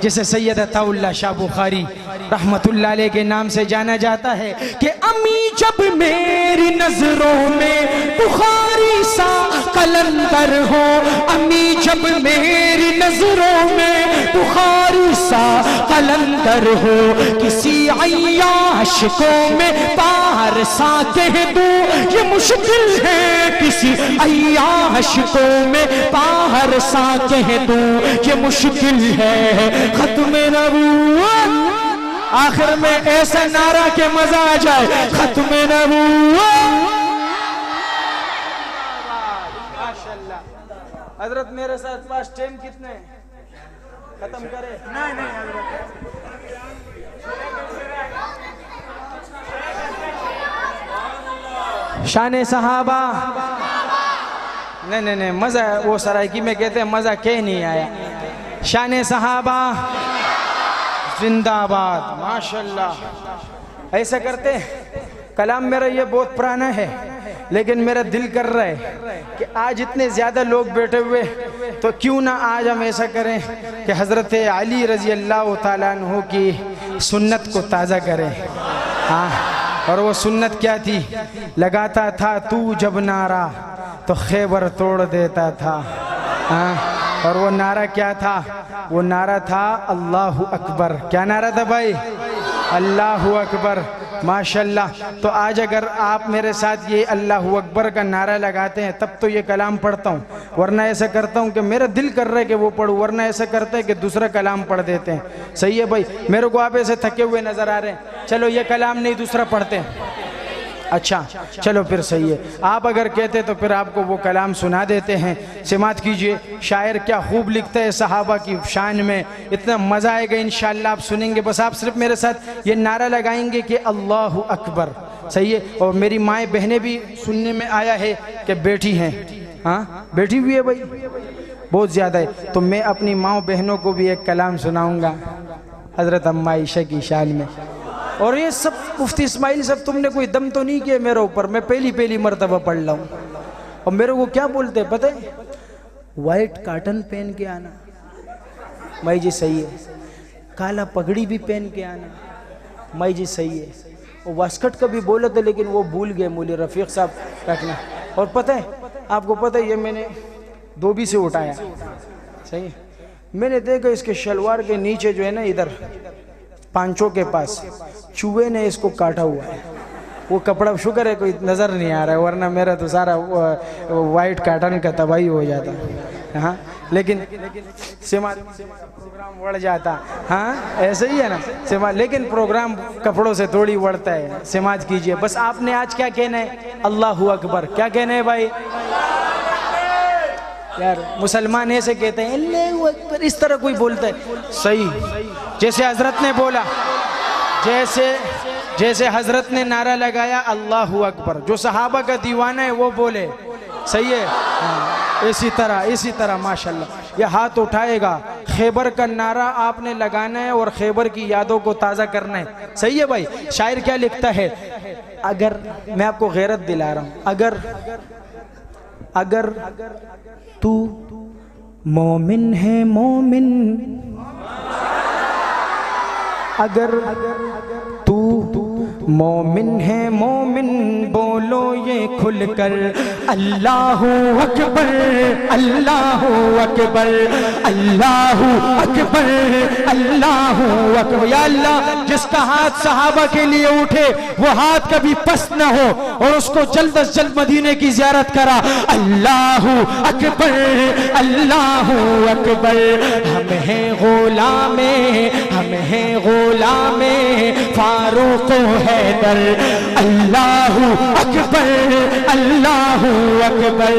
جسے سید عطا اللہ شاہ بخاری رحمت اللہ علیہ کے نام سے جانا جاتا ہے کہ امی جب میری نظروں میں بخاری سا قلندر ہو امی جب میری نظروں میں بخاری سا قلندر ہو کسی عیاش کو میں پارسا کہہ دوں یہ مشکل ہے کسی عیاش کو میں پارسا کہہ دوں یہ مشکل ہے ختم نبوت آخر میں ایسا نعرہ کہ مزہ آ جائے ختم نبوت حضرت میرے ساتھ پاس ٹائم کتنے ختم کرے شان صحابہ نہیں مزہ وہ سرائکی میں کہتے ہیں مزہ کہہ نہیں آیا شان صحابہ زندہ باد ماشاءاللہ ایسا کرتے کلام میرا یہ بہت پرانا ہے لیکن میرا دل کر رہا ہے کہ آج اتنے زیادہ لوگ بیٹھے ہوئے تو کیوں نہ آج ہم ایسا کریں کہ حضرت علی رضی اللہ تعالیٰ عنہ کی سنت کو تازہ کریں ہاں اور وہ سنت کیا تھی لگاتا تھا تو جب نعرہ تو خیبر توڑ دیتا تھا ہاں اور وہ نعرہ کیا تھا وہ نعرہ تھا اللہ اکبر کیا نعرہ تھا بھائی اللہ اکبر ماشاءاللہ تو آج اگر آپ میرے ساتھ یہ اللہ اکبر کا نعرہ لگاتے ہیں تب تو یہ کلام پڑھتا ہوں ورنہ ایسا کرتا ہوں کہ میرا دل کر رہا ہے کہ وہ پڑھوں ورنہ ایسا کرتا ہے کہ دوسرا کلام پڑھ دیتے ہیں صحیح ہے بھائی میرے کو آپ ایسے تھکے ہوئے نظر آ رہے ہیں چلو یہ کلام نہیں دوسرا پڑھتے ہیں اچھا چلو پھر صحیح ہے آپ اگر کہتے تو پھر آپ کو وہ کلام سنا دیتے ہیں سماعت کیجئے شاعر کیا خوب لکھتا ہے صحابہ کی شان میں اتنا مزہ آئے گا انشاءاللہ آپ سنیں گے بس آپ صرف میرے ساتھ یہ نعرہ لگائیں گے کہ اللہ اکبر صحیح ہے اور میری مائیں بہنیں بھی سننے میں آیا ہے کہ بیٹھی ہیں ہاں بیٹھی ہوئی ہے بھائی بہت زیادہ ہے تو میں اپنی ماؤں بہنوں کو بھی ایک کلام سناؤں گا حضرت اماں عائشہ کی شان میں اور یہ سب مفتی اسماعیل صاحب تم نے کوئی دم تو نہیں کیا میرے اوپر میں پہلی مرتبہ پڑھ رہا ہوں اور میرے کو کیا بولتے ہیں پتہ ہے وائٹ کاٹن پہن کے آنا مائی جی صحیح ہے کالا پگڑی بھی پہن کے آنا مائی جی صحیح ہے اور واسکٹ کا بھی بولا تھا لیکن وہ بھول گئے مولی رفیق صاحب رکھنا اور پتہ ہے آپ کو پتہ ہے یہ میں نے دھوبی سے اٹھایا, صحیح. میں نے دیکھا اس کے شلوار کے نیچے جو ہے نا, ادھر پانچوں کے پاس چوہے نے اس کو کاٹا ہوا ہے. وہ کپڑا شکر ہے کوئی نظر نہیں آ رہا ہے, ورنہ میرا تو سارا وائٹ کاٹن کا تباہی ہو جاتا. ہاں لیکن سماج پروگرام بڑھ جاتا. ہاں ایسے ہی ہے نا, لیکن پروگرام کپڑوں سے تھوڑی بڑھتا ہے. سماج کیجئے. بس آپ نے آج کیا کہنا ہے؟ اللہ اکبر. کیا کہنا ہے بھائی؟ یار مسلمان ایسے کہتے ہیں اللہ اکبر, اس طرح کوئی بولتا ہے؟ صحیح, جیسے حضرت نے بولا, جیسے حضرت نے نعرہ لگایا اللہ اکبر, جو صحابہ کا دیوانہ ہے وہ بولے. صحیح ہے. اسی طرح ماشاءاللہ یہ ہاتھ اٹھائے گا. خیبر کا نعرہ آپ نے لگانا ہے اور خیبر کی یادوں کو تازہ کرنا ہے. صحیح ہے بھائی. شاعر کیا لکھتا ہے؟ اگر میں آپ کو غیرت دلا رہا ہوں, اگر تو مومن ہے مومن, اگر تو مومن ہے مومن, بولو یہ کھل کر اللہ اکبر اللہ اکبر اللہ اکبر اللہ اکبر. یا اللہ, جس کا ہاتھ صحابہ کے لیے اٹھے وہ ہاتھ کبھی پست نہ ہو اور اس کو جلد از جلد مدینے کی زیارت کرا. اللہ اکبر اللہ اکبر. ہم ہیں غلام, ہم ہیں غلام فاروق حیدر. اللہ اکبر اللہ اکبر.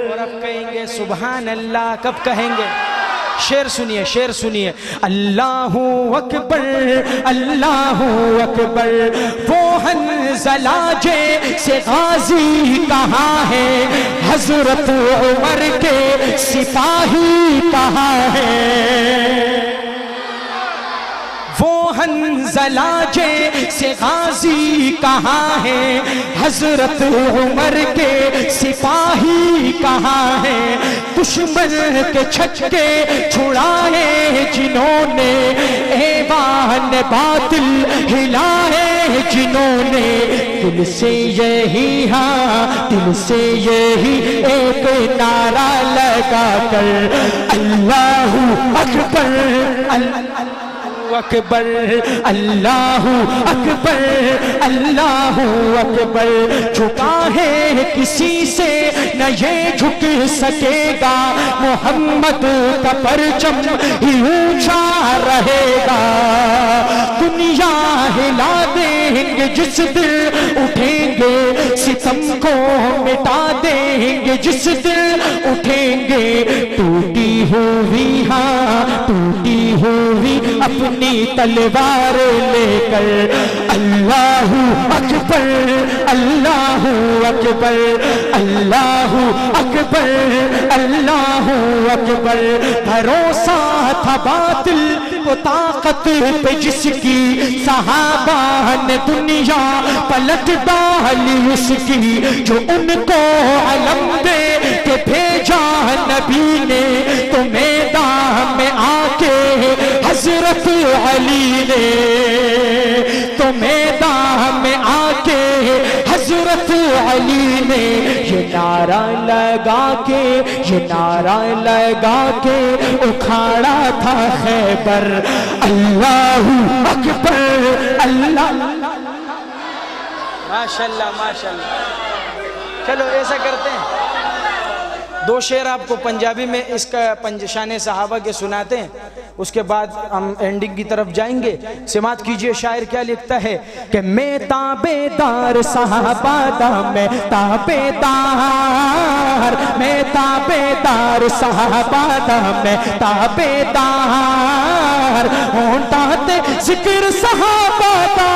اور اب کہیں گے سبحان اللہ. کب کہیں گے؟ شعر سنیے, شعر سنیے. اللہ اکبر اللہ اکبر. وہ حنظلہ جیسے غازی کہاں ہے, حضرت عمر کے سپاہی کہاں ہے. وہ حنظلہ جیسے غازی کہاں ہے, حضرت عمر کے سپاہی کہاں ہے. دشمن کے چھکے چھڑائے جنہوں نے, ایوان باطل ہلائے جنہوں نے. دل سے یہی, ہاں دل سے یہی ایک نعرہ لگا کر اللہ اکبر اکبر اللہ اکبر اللہ اکبر. جھکا ہے کسی سے نہ یہ جھک سکے گا, محمد کا پرچم ہی اونچا رہے گا. دنیا ہلا دیں گے جس دن اٹھیں گے, ستم کو مٹا دیں گے جس دن اٹھیں گے. ٹوٹی ہوئی, ہاں ٹوٹی ہوئی اپنی تلوار لے کر اللہ اکبر اللہ اکبر اللہ اکبر اللہ اکبر. بھروسہ تھا باطل کو طاقت پہ جس کی, صحابہ نے دنیا پلٹ ڈالی اس کی. جو ان کو علم دے کے بھیجا نبی نے, تو میدان میں آ کے حضرت علی نے, تو میدان میں آ کے حضرت علی نے یہ نعرہ لگا کے, یہ نعرہ لگا کے اکھاڑا تھا خیبر. اللہ اکبر اللہ. ماشاءاللہ ماشاءاللہ. چلو ایسا کرتے ہیں, دو شعر آپ کو پنجابی میں اس کا شان صحابہ کے سناتے ہیں, اس کے بعد ہم اینڈنگ کی طرف جائیں گے. سماعت کیجئے شاعر کیا لکھتا ہے کہ میں تابعدار صحابہ دا, میں تابعدار, میں تابعدار صحابہ دا, میں تابعدار. ہونٹاں تے ذکر صحابہ دا,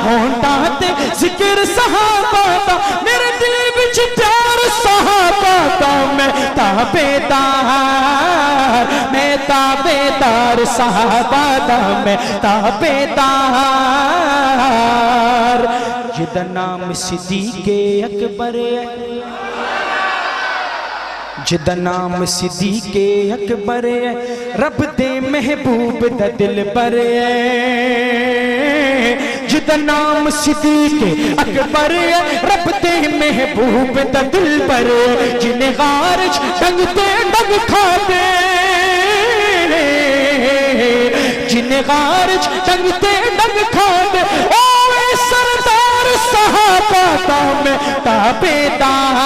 ہونٹاں تے ذکر صحابہ دا, میرے دل وچ پیار صحابہ دا. میں تابعدار, میں تابعدار صحابہ دا, میں تابعدار. جدا نام صدیق اکبر ہے, جدا نام صدیق اکبر ہے, رب دے محبوب دا دل پر ہے. جدا دا نام صدیق اکبر رب دے محبوب دا دل پر جنہیں غارج ڈنگتے ڈنگ کھا دے جنہیں غارج ڈنگتے ڈنگ کھا دے اوے سردار صحابہ دا میں تابیدار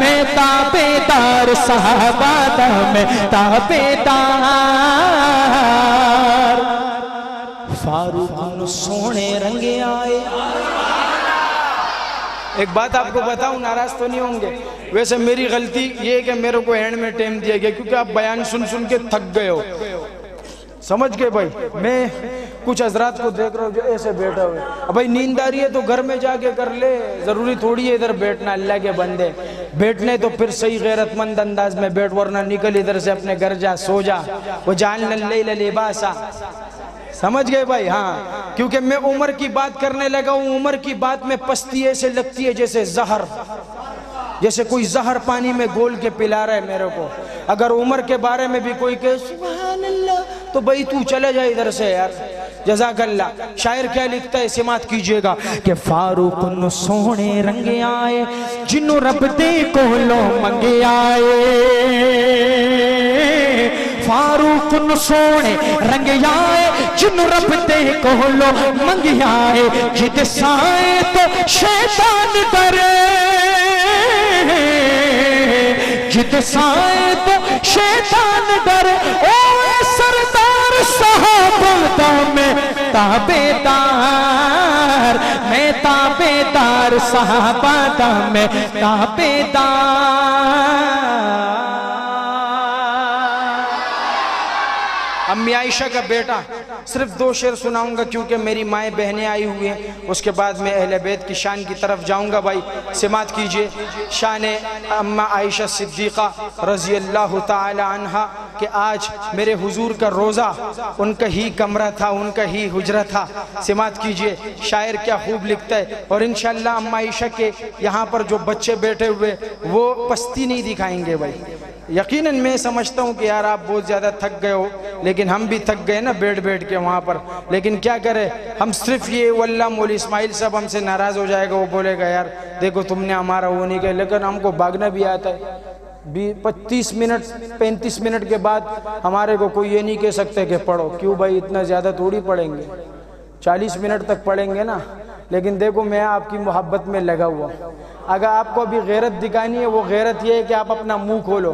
میں تابیدار صحابہ دا میں تابیدار فاروق نو سونے رنگے آئے. ایک بات آپ کو بتاؤں، ناراض تو نہیں ہوں گے، ویسے میری غلطی یہ کہ میرے کو اینڈ میں ٹائم دیا گیا کیونکہ آپ بیان سن سن کے تھک گئے ہو. سمجھ گئے بھائی؟ میں کچھ حضرات کو دیکھ رہا ہوں جو ایسے بیٹھا ہوئے. اب بھائی نیند آ رہی ہے تو گھر میں جا کے کر لے، ضروری تھوڑی ہے ادھر بیٹھنا. اللہ کے بندے بیٹھنے تو پھر صحیح غیرت مند انداز میں بیٹھ، ورنہ نکل ادھر سے اپنے گھر جا، سو جا. وہ جعلنا اللیل لباسا. سمجھ گئے بھائی؟ ہاں، کیونکہ میں عمر کی بات کرنے لگا ہوں. عمر کی بات میں پستی ایسے لگتی ہے جیسے زہر، جیسے کوئی زہر پانی میں گول کے پلا رہا ہے میرے کو. اگر عمر کے بارے میں بھی کوئی کہے سبحان اللہ تو بھائی تو چلے جائے ادھر سے یار. جزاک اللہ. شاعر کیا لکھتا ہے سماعت کیجئے گا کہ فاروق نو سونے رنگے آئے جنوں رب دے کولو منگے آئے. فاروق نو سونے رنگے آئے جنوں رب دے کولو منگے آئے. جد سائے تو شیطان ڈرے جد سائے تو شیطان ڈرے. او سردار صحابہ دا میں تابیدار میں تابیدار صحابہ دا میں تابیدار. امی عائشہ کا بیٹا، صرف 2 شعر سناؤں گا کیونکہ میری مائیں بہنیں آئی ہوئی ہیں. اس کے بعد میں اہل بیت کی شان کی طرف جاؤں گا. بھائی سماعت کیجئے. شان اما عائشہ صدیقہ رضی اللہ تعالی عنہا کہ آج میرے حضور کا روزہ ان کا ہی کمرہ تھا، ان کا ہی حجرہ تھا. سماعت کیجئے شاعر کیا خوب لکھتا ہے. اور انشاءاللہ اما عائشہ کے یہاں پر جو بچے بیٹھے ہوئے وہ پستی نہیں دکھائیں گے. بھائی یقیناً میں سمجھتا ہوں کہ یار آپ بہت زیادہ تھک گئے ہو، لیکن ہم بھی تھک گئے نا بیٹھ بیٹھ کے وہاں پر. لیکن کیا کرے ہم صرف یہ، واللہ مولوی اسماعیل صاحب ہم سے ناراض ہو جائے گا، وہ بولے گا یار دیکھو تم نے ہمارا وہ نہیں کہا. لیکن ہم کو بھاگنا بھی آتا ہے. 25 منٹ 35 منٹ کے بعد ہمارے کو کوئی یہ نہیں کہہ سکتے کہ پڑھو. کیوں بھائی اتنا زیادہ تھوڑی پڑھیں گے، 40 منٹ تک پڑھیں گے نا. لیکن دیکھو میں آپ کی محبت میں لگا ہوا. اگر آپ کو بھی غیرت دکھانی ہے، وہ غیرت یہ ہے کہ آپ اپنا منہ کھولو.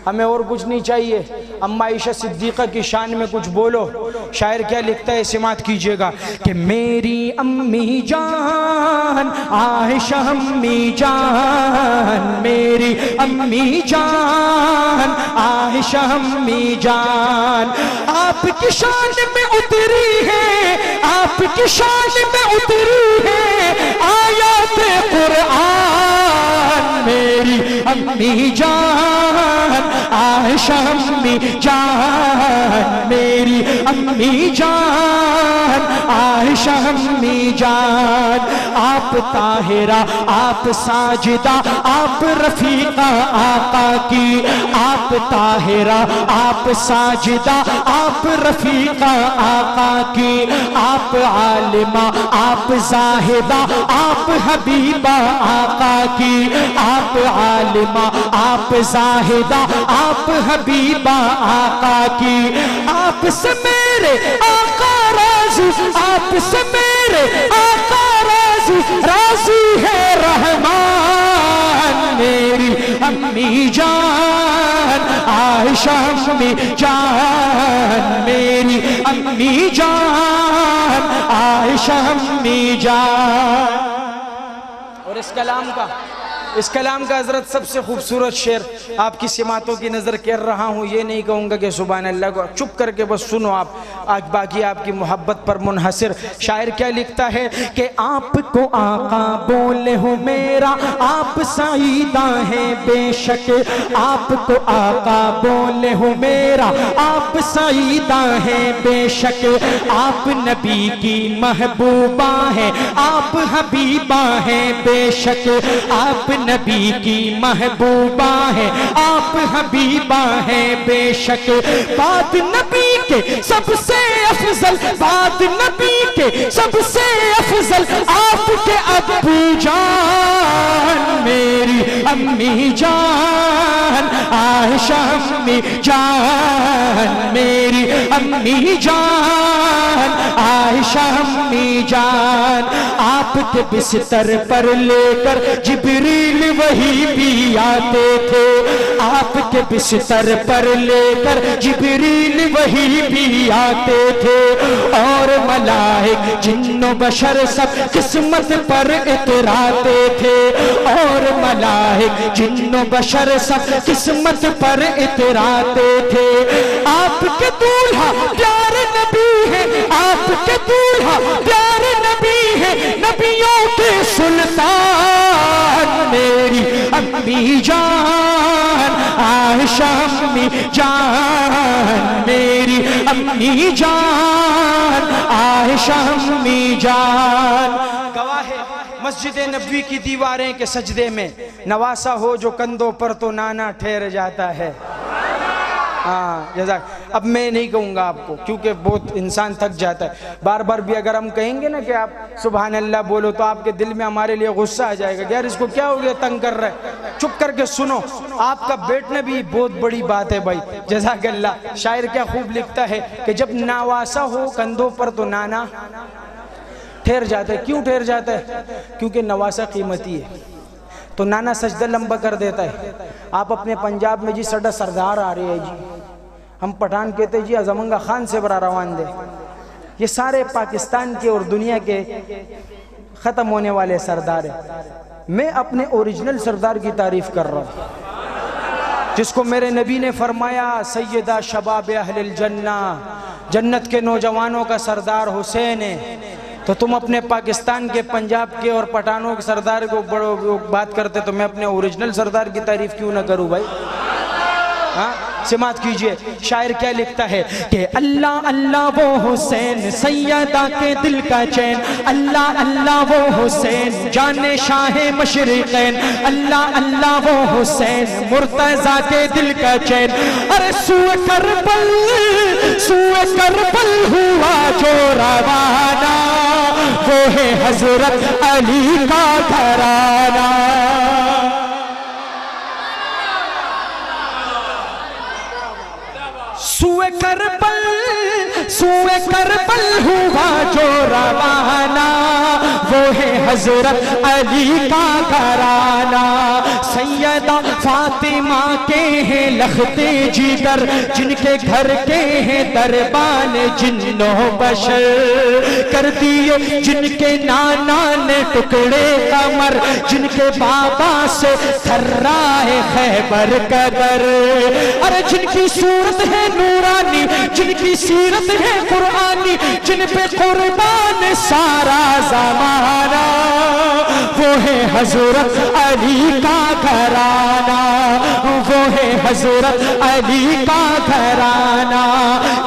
ہمیں اور کچھ نہیں چاہیے. اما عائشہ صدیقہ کی شان میں کچھ بولو. شاعر کیا لکھتا ہے سماعت کیجئے گا کہ میری امی جان عائشہ امی جان میری امی جان عائشہ امی جان آپ کی شان میں اتری ہے، آپ کی شان میں اتری ہے آیات قرآن. میری امی جان عائشہ امی جان میری امی جان عائشہ امی جان. آپ طاہرہ آپ ساجدہ آپ رفیقہ آقا کی. آپ طاہرہ آپ ساجدہ آپ رفیقہ آقا کی. آپ عالمہ آپ زاہدہ آپ حبیبہ آقا کی. آپ عالمہ آپ زاہدہ آپ حبیبہ آقا کی. آپ سے میرے آقا راضی، آپ سے میرے آقا راضی، راضی ہے رحمان. میری امی جان عائشہ امی جان میری امی جان عائشہ امی جان. اور اس کلام کا حضرت سب سے خوبصورت شعر آپ کی سماعتوں کی نظر کر رہا ہوں. یہ نہیں کہوں گا کہ سبحان اللہ کو چپ کر کے بس سنو آپ، آج باقی آپ کی محبت پر منحصر. شاعر کیا لکھتا ہے کہ آپ کو آقا بولے ہو میرا آپ سعیدہ ہیں بے شک. آپ کو آقا بولے ہو میرا آپ سعیدہ ہیں بے شک. آپ نبی کی محبوبہ ہیں آپ حبیبہ ہیں بے شک. آپ نبی کی محبوبہ ہے آپ حبیبہ ہیں بے شک. بات نبی کے سب سے افضل، بعد نبی کے سب سے افضل آپ کے ابو جان، میری امی جان عائشہ امی جان، میری امی جان عائشہ امی جان، آپ کے بستر پر لے کر جبریل وہی بھی آتے تھے، آپ کے بستر پر لے کر جبریل وہی بھی آتے تھے، اور ملائک جن و بشر سب قسمت پر اتراتے تھے، اور ملائک جن و بشر سب قسمت پر اتراتے تھے۔ آپ کے دولہا پیارے نبی ہیں، آپ کے دولہا پیارے نبی ہیں، نبیوں کے سلطان، میری امی جان عائشہ امی جان، میری امی جان عائشہ امی جان۔ گواہ ہے مسجد نبوی کی دیواریں کے سجدے میں، نواسا ہو جو کندھوں پر تو نانا ٹھہر جاتا ہے۔ ہاں جزاک۔ اب میں نہیں کہوں گا آپ کو کیونکہ بہت انسان تھک جاتا ہے، بار بار بھی اگر ہم کہیں گے نا کہ آپ سبحان اللہ بولو تو آپ کے دل میں ہمارے لیے غصہ آ جائے گا کہ یار اس کو کیا ہو گیا تنگ کر رہا ہے، چپ کر کے سنو۔ آپ کا بیٹھنا بھی بہت بڑی بات ہے بھائی، جزاک اللہ۔ شاعر کیا خوب لکھتا ہے کہ جب نواسا ہو کندھوں پر تو نانا ٹھہر جاتا ہے۔ کیوں ٹھہر جاتا ہے؟ کیونکہ نواسا قیمتی ہے تو نانا سجدہ لمبا کر دیتا ہے۔ آپ اپنے پنجاب میں جی سڈا سردار آ رہے ہیں جی، ہم پٹھان کہتے جی ازمنگا خان سے برا روان دے، یہ سارے پاکستان کے اور دنیا کے ختم ہونے والے سردار ہیں۔ میں اپنے اوریجنل سردار کی تعریف کر رہا ہوں، جس کو میرے نبی نے فرمایا سیدہ شباب اہل الجنہ، جنت کے نوجوانوں کا سردار حسین ہے۔ تو تم اپنے پاکستان کے پنجاب کے اور پٹھانوں کے سردار کو بڑو بات کرتے تو میں اپنے اوریجنل سردار کی تعریف کیوں نہ کروں بھائی؟ ہاں سماعت کیجئے، شاعر کیا لکھتا ہے کہ اللہ اللہ وہ حسین سیدہ کے دل کا چین، اللہ اللہ وہ حسین جان شاہ مشرقین، اللہ اللہ وہ حسین مرتضیٰ کے دل کا چین۔ ارے سوئے کربل ہوا جو روانہ، وہ ہے حضرت علی کا گھرانہ۔ سوئے کربل ہوا جو روانہ، وہ ہے حضرت علی کا گھرانہ۔ سیدہ فاطمہ کے ہیں لختے جگر، جن کے گھر کے ہیں دربان جن و بشر، کر دیے جن کے نانا نے ٹکڑے قمر، جن کے بابا سے تھرا ہے خیبر قدر۔ ارے جن کی صورت ہے نورانی، جن کی سیرت ہے قرآنی، جن پہ قربان سارا زمانہ، وہ ہے حضرت علی کا گھرانہ، وہ ہے حضرت علی کا گھرانہ۔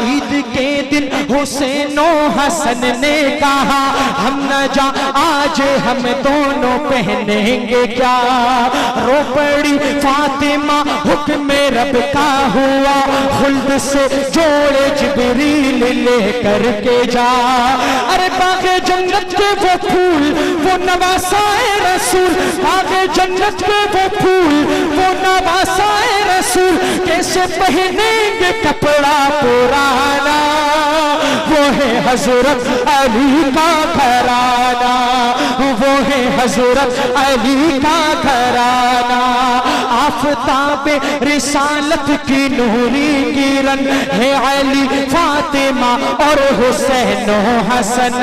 عید کے دن حسین و حسن نے کہا ہم نہ جا آج ہم دونوں پہنیں گے کیا، رو پڑی فاطمہ حکم رب کا ہوا، خلد سے جوڑے جبریل لے کر کے جا۔ ارے باغ جنت کے وہ پھول وہ نواسائے رسول، باغ جنت کے وہ پھول وہ نواسائے رسول، کیسے پہنیں گے کپڑا پرانا، وہ ہے حضرت علی کا گھرانہ، وہ ہے حضرت علی کا گھرانہ۔ آفتاب رسالت کی نوری کرن ہے علی فاطمہ اور حسین و حسن۔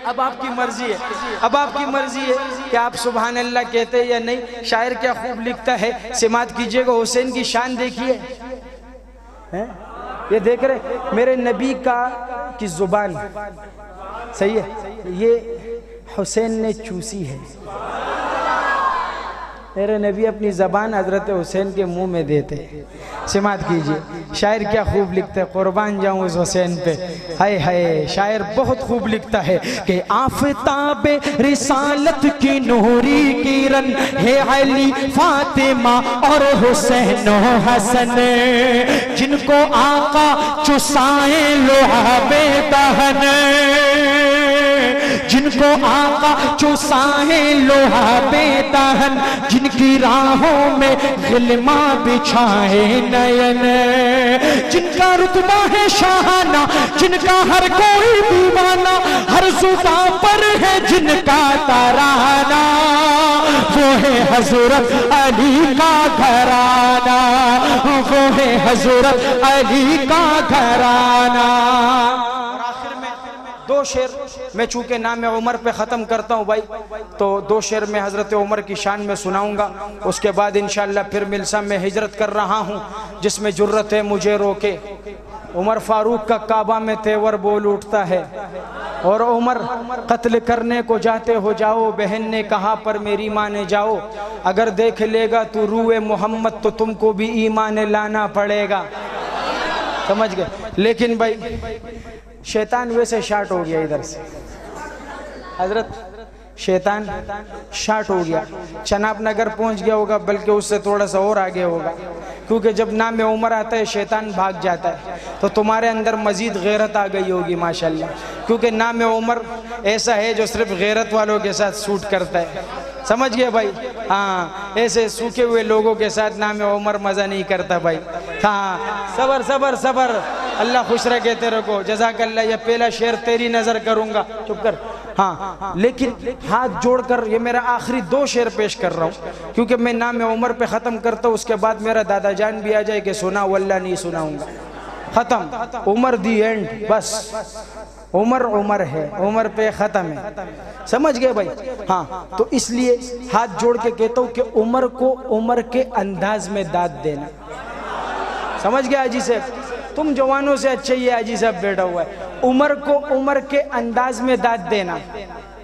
اب آپ کی مرضی ہے، اب آپ کی مرضی ہے کہ آپ سبحان اللہ کہتے یا نہیں۔ شاعر کیا خوب لکھتا ہے، سماعت کیجئے گا، حسین کی شان دیکھیے، یہ دیکھ رہے میرے نبی کی زبان صحیح ہے، یہ حسین نے چوسی ہے۔ میرے نبی اپنی زبان حضرت حسین کے منہ میں دیتے. سماعت کیجئے شاعر کیا خوب لکھتا ہے, قربان جاؤں اس حسین پہ. ہائے ہائے شاعر بہت خوب لکھتا ہے کہ آفتاب رسالت کی نوری کرن ہے علی فاطمہ اور حسین و حسن, جن کو آقا چسائیں لعاب دہن, جن کو آقا چسائیں لعاب دہن, جن کی راہوں میں غلما بچھائے نین, جن کا رتبہ ہے شاہانہ, جن کا ہر کوئی دیوانہ, ہر زباں پر ہے جن کا ترانہ, وہ ہے حضرت علی کا گھرانہ, وہ ہے حضرت علی کا گھرانہ. دو شعر میں چونکہ نام عمر پہ ختم کرتا ہوں بھائی, تو دو شعر میں حضرت عمر کی شان میں سناؤں گا. اس کے بعد انشاءاللہ پھر ملسا میں ہجرت کر رہا ہوں جس میں جرت ہے مجھے روکے. عمر فاروق کا کعبہ میں تیور بول اٹھتا ہے, اور عمر قتل کرنے کو جاتے ہو جاؤ, بہن نے کہا پر میری مانے جاؤ, اگر دیکھ لے گا تو روح محمد تو تم کو بھی ایمان لانا پڑے گا. سمجھ گئے. لیکن بھائی شیطان ویسے شارٹ ہو گیا ادھر سے, حضرت شیطان شارٹ ہو گیا, چناب نگر پہنچ گیا ہوگا, بلکہ اس سے تھوڑا سا اور آگے ہوگا, کیونکہ جب نام عمر آتا ہے شیطان بھاگ جاتا ہے. تو تمہارے اندر مزید غیرت آ گئی ہوگی ماشاءاللہ, کیونکہ نام عمر ایسا ہے جو صرف غیرت والوں کے ساتھ سوٹ کرتا ہے. سمجھ گئے بھائی. ہاں ایسے سوکھے ہوئے لوگوں کے ساتھ نام عمر مزہ نہیں کرتا بھائی. ہاں صبر صبر صبر, اللہ خوش رکھے تیرے کو, جزاک اللہ. یہ پہلا شعر تیری نظر کروں گا, چپ کر. ہاں لیکن ہاتھ جوڑ کر یہ میرا آخری دو شعر پیش کر رہا ہوں, کیونکہ میں نام عمر پہ ختم کرتا ہوں, اس کے بعد میرا دادا جان بھی آ جائے کہ سنا واللہ نہیں سناؤں گا. ختم, عمر دی اینڈ, بس عمر عمر ہے, عمر پہ ختم ہے. سمجھ گئے بھائی. ہاں تو اس لیے ہاتھ جوڑ کے کہتا ہوں کہ عمر کو عمر کے انداز میں داد دینا. سمجھ گئے حاجی صاحب, تم جوانوں سے اچھا ہی ہے حاجی صاحب بیٹھا ہوا ہے. عمر کو عمر کے انداز میں داد دینا.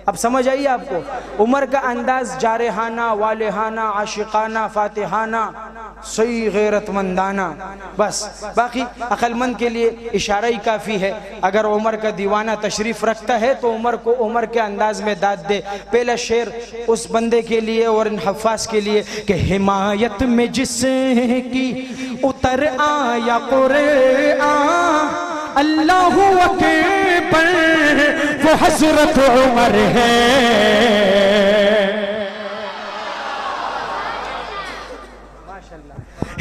اب سمجھ آئیے آپ کو, عمر کا انداز جارحانہ, والہانہ, عاشقانہ, فاتحانہ, صحیح غیرت مندانہ, بس. باقی عقل مند کے لیے اشارہ ہی کافی ہے. اگر عمر کا دیوانہ تشریف رکھتا ہے تو عمر کو عمر کے انداز میں داد دے. پہلا شعر اس بندے کے لیے اور ان حفاظ کے لیے کہ حمایت میں جس کی اتر آیا قرآن, اللہ اکبر وہ حضرت عمر ہے.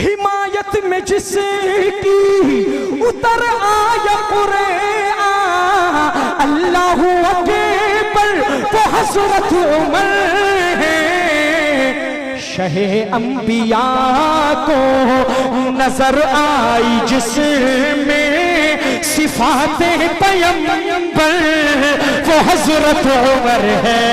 حمایت میں جس کی اتر آیا قرآن, اللہ اکبر وہ حضرت عمر ہے. شہ انبیاء کو نظر آئی جس میں صفات پیغمبر, وہ حضرت عمر ہے.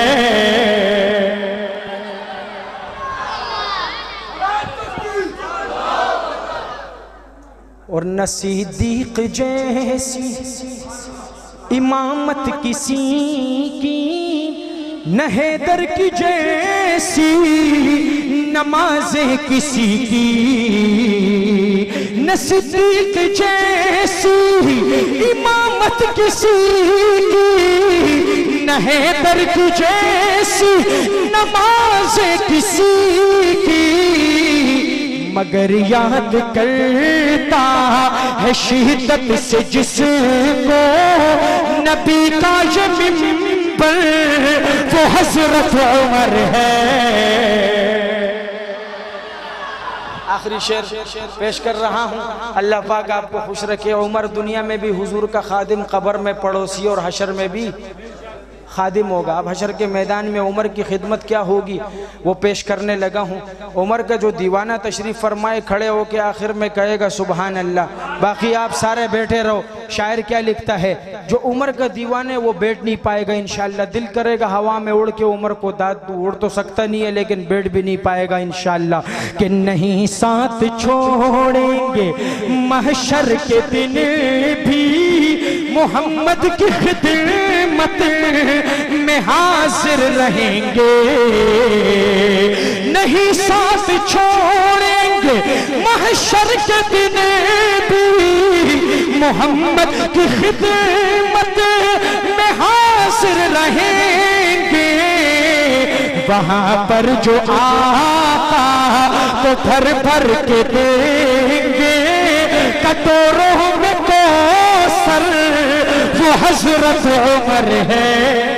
اور نہ صدیق جیسی امامت کسی کی, نہ حیدر کی جیسی نمازیں کسی کی, نہ صدیق جیسی امامت کسی کی, نہ حیدر کی جیسی نمازیں کسی کی. مگر یاد کرتا ہے شدت سے جس کو نبی کا یہ منبر, وہ حضرت عمر ہے. آخری شعر پیش کر رہا ہوں, اللہ پاک آپ کو خوش رکھے. عمر دنیا میں بھی حضور کا خادم, قبر میں پڑوسی, اور حشر میں بھی خادم ہوگا. اب حشر کے میدان میں عمر کی خدمت کیا ہوگی وہ پیش کرنے لگا ہوں. عمر کا جو دیوانہ تشریف فرمائے کھڑے ہو کے آخر میں کہے گا سبحان اللہ. باقی آپ سارے بیٹھے رہو. شاعر کیا لکھتا ہے, جو عمر کا دیوانے وہ بیٹھ نہیں پائے گا انشاءاللہ. دل کرے گا ہوا میں اڑ کے عمر کو داد دوں, اڑ تو سکتا نہیں ہے لیکن بیٹھ بھی نہیں پائے گا انشاءاللہ. کہ نہیں ساتھ چھوڑیں گے محشر کے دن بھی, محمد کی خدمت میں حاضر رہیں گے، نہیں ساتھ چھوڑیں گے محشر کے دن بھی، محمد کی خدمت میں حاضر رہیں گے، وہاں پر جو آقا کو بھر بھر کے دیں گے کٹوروں میں کوثر، وہ حضرت عمر ہے۔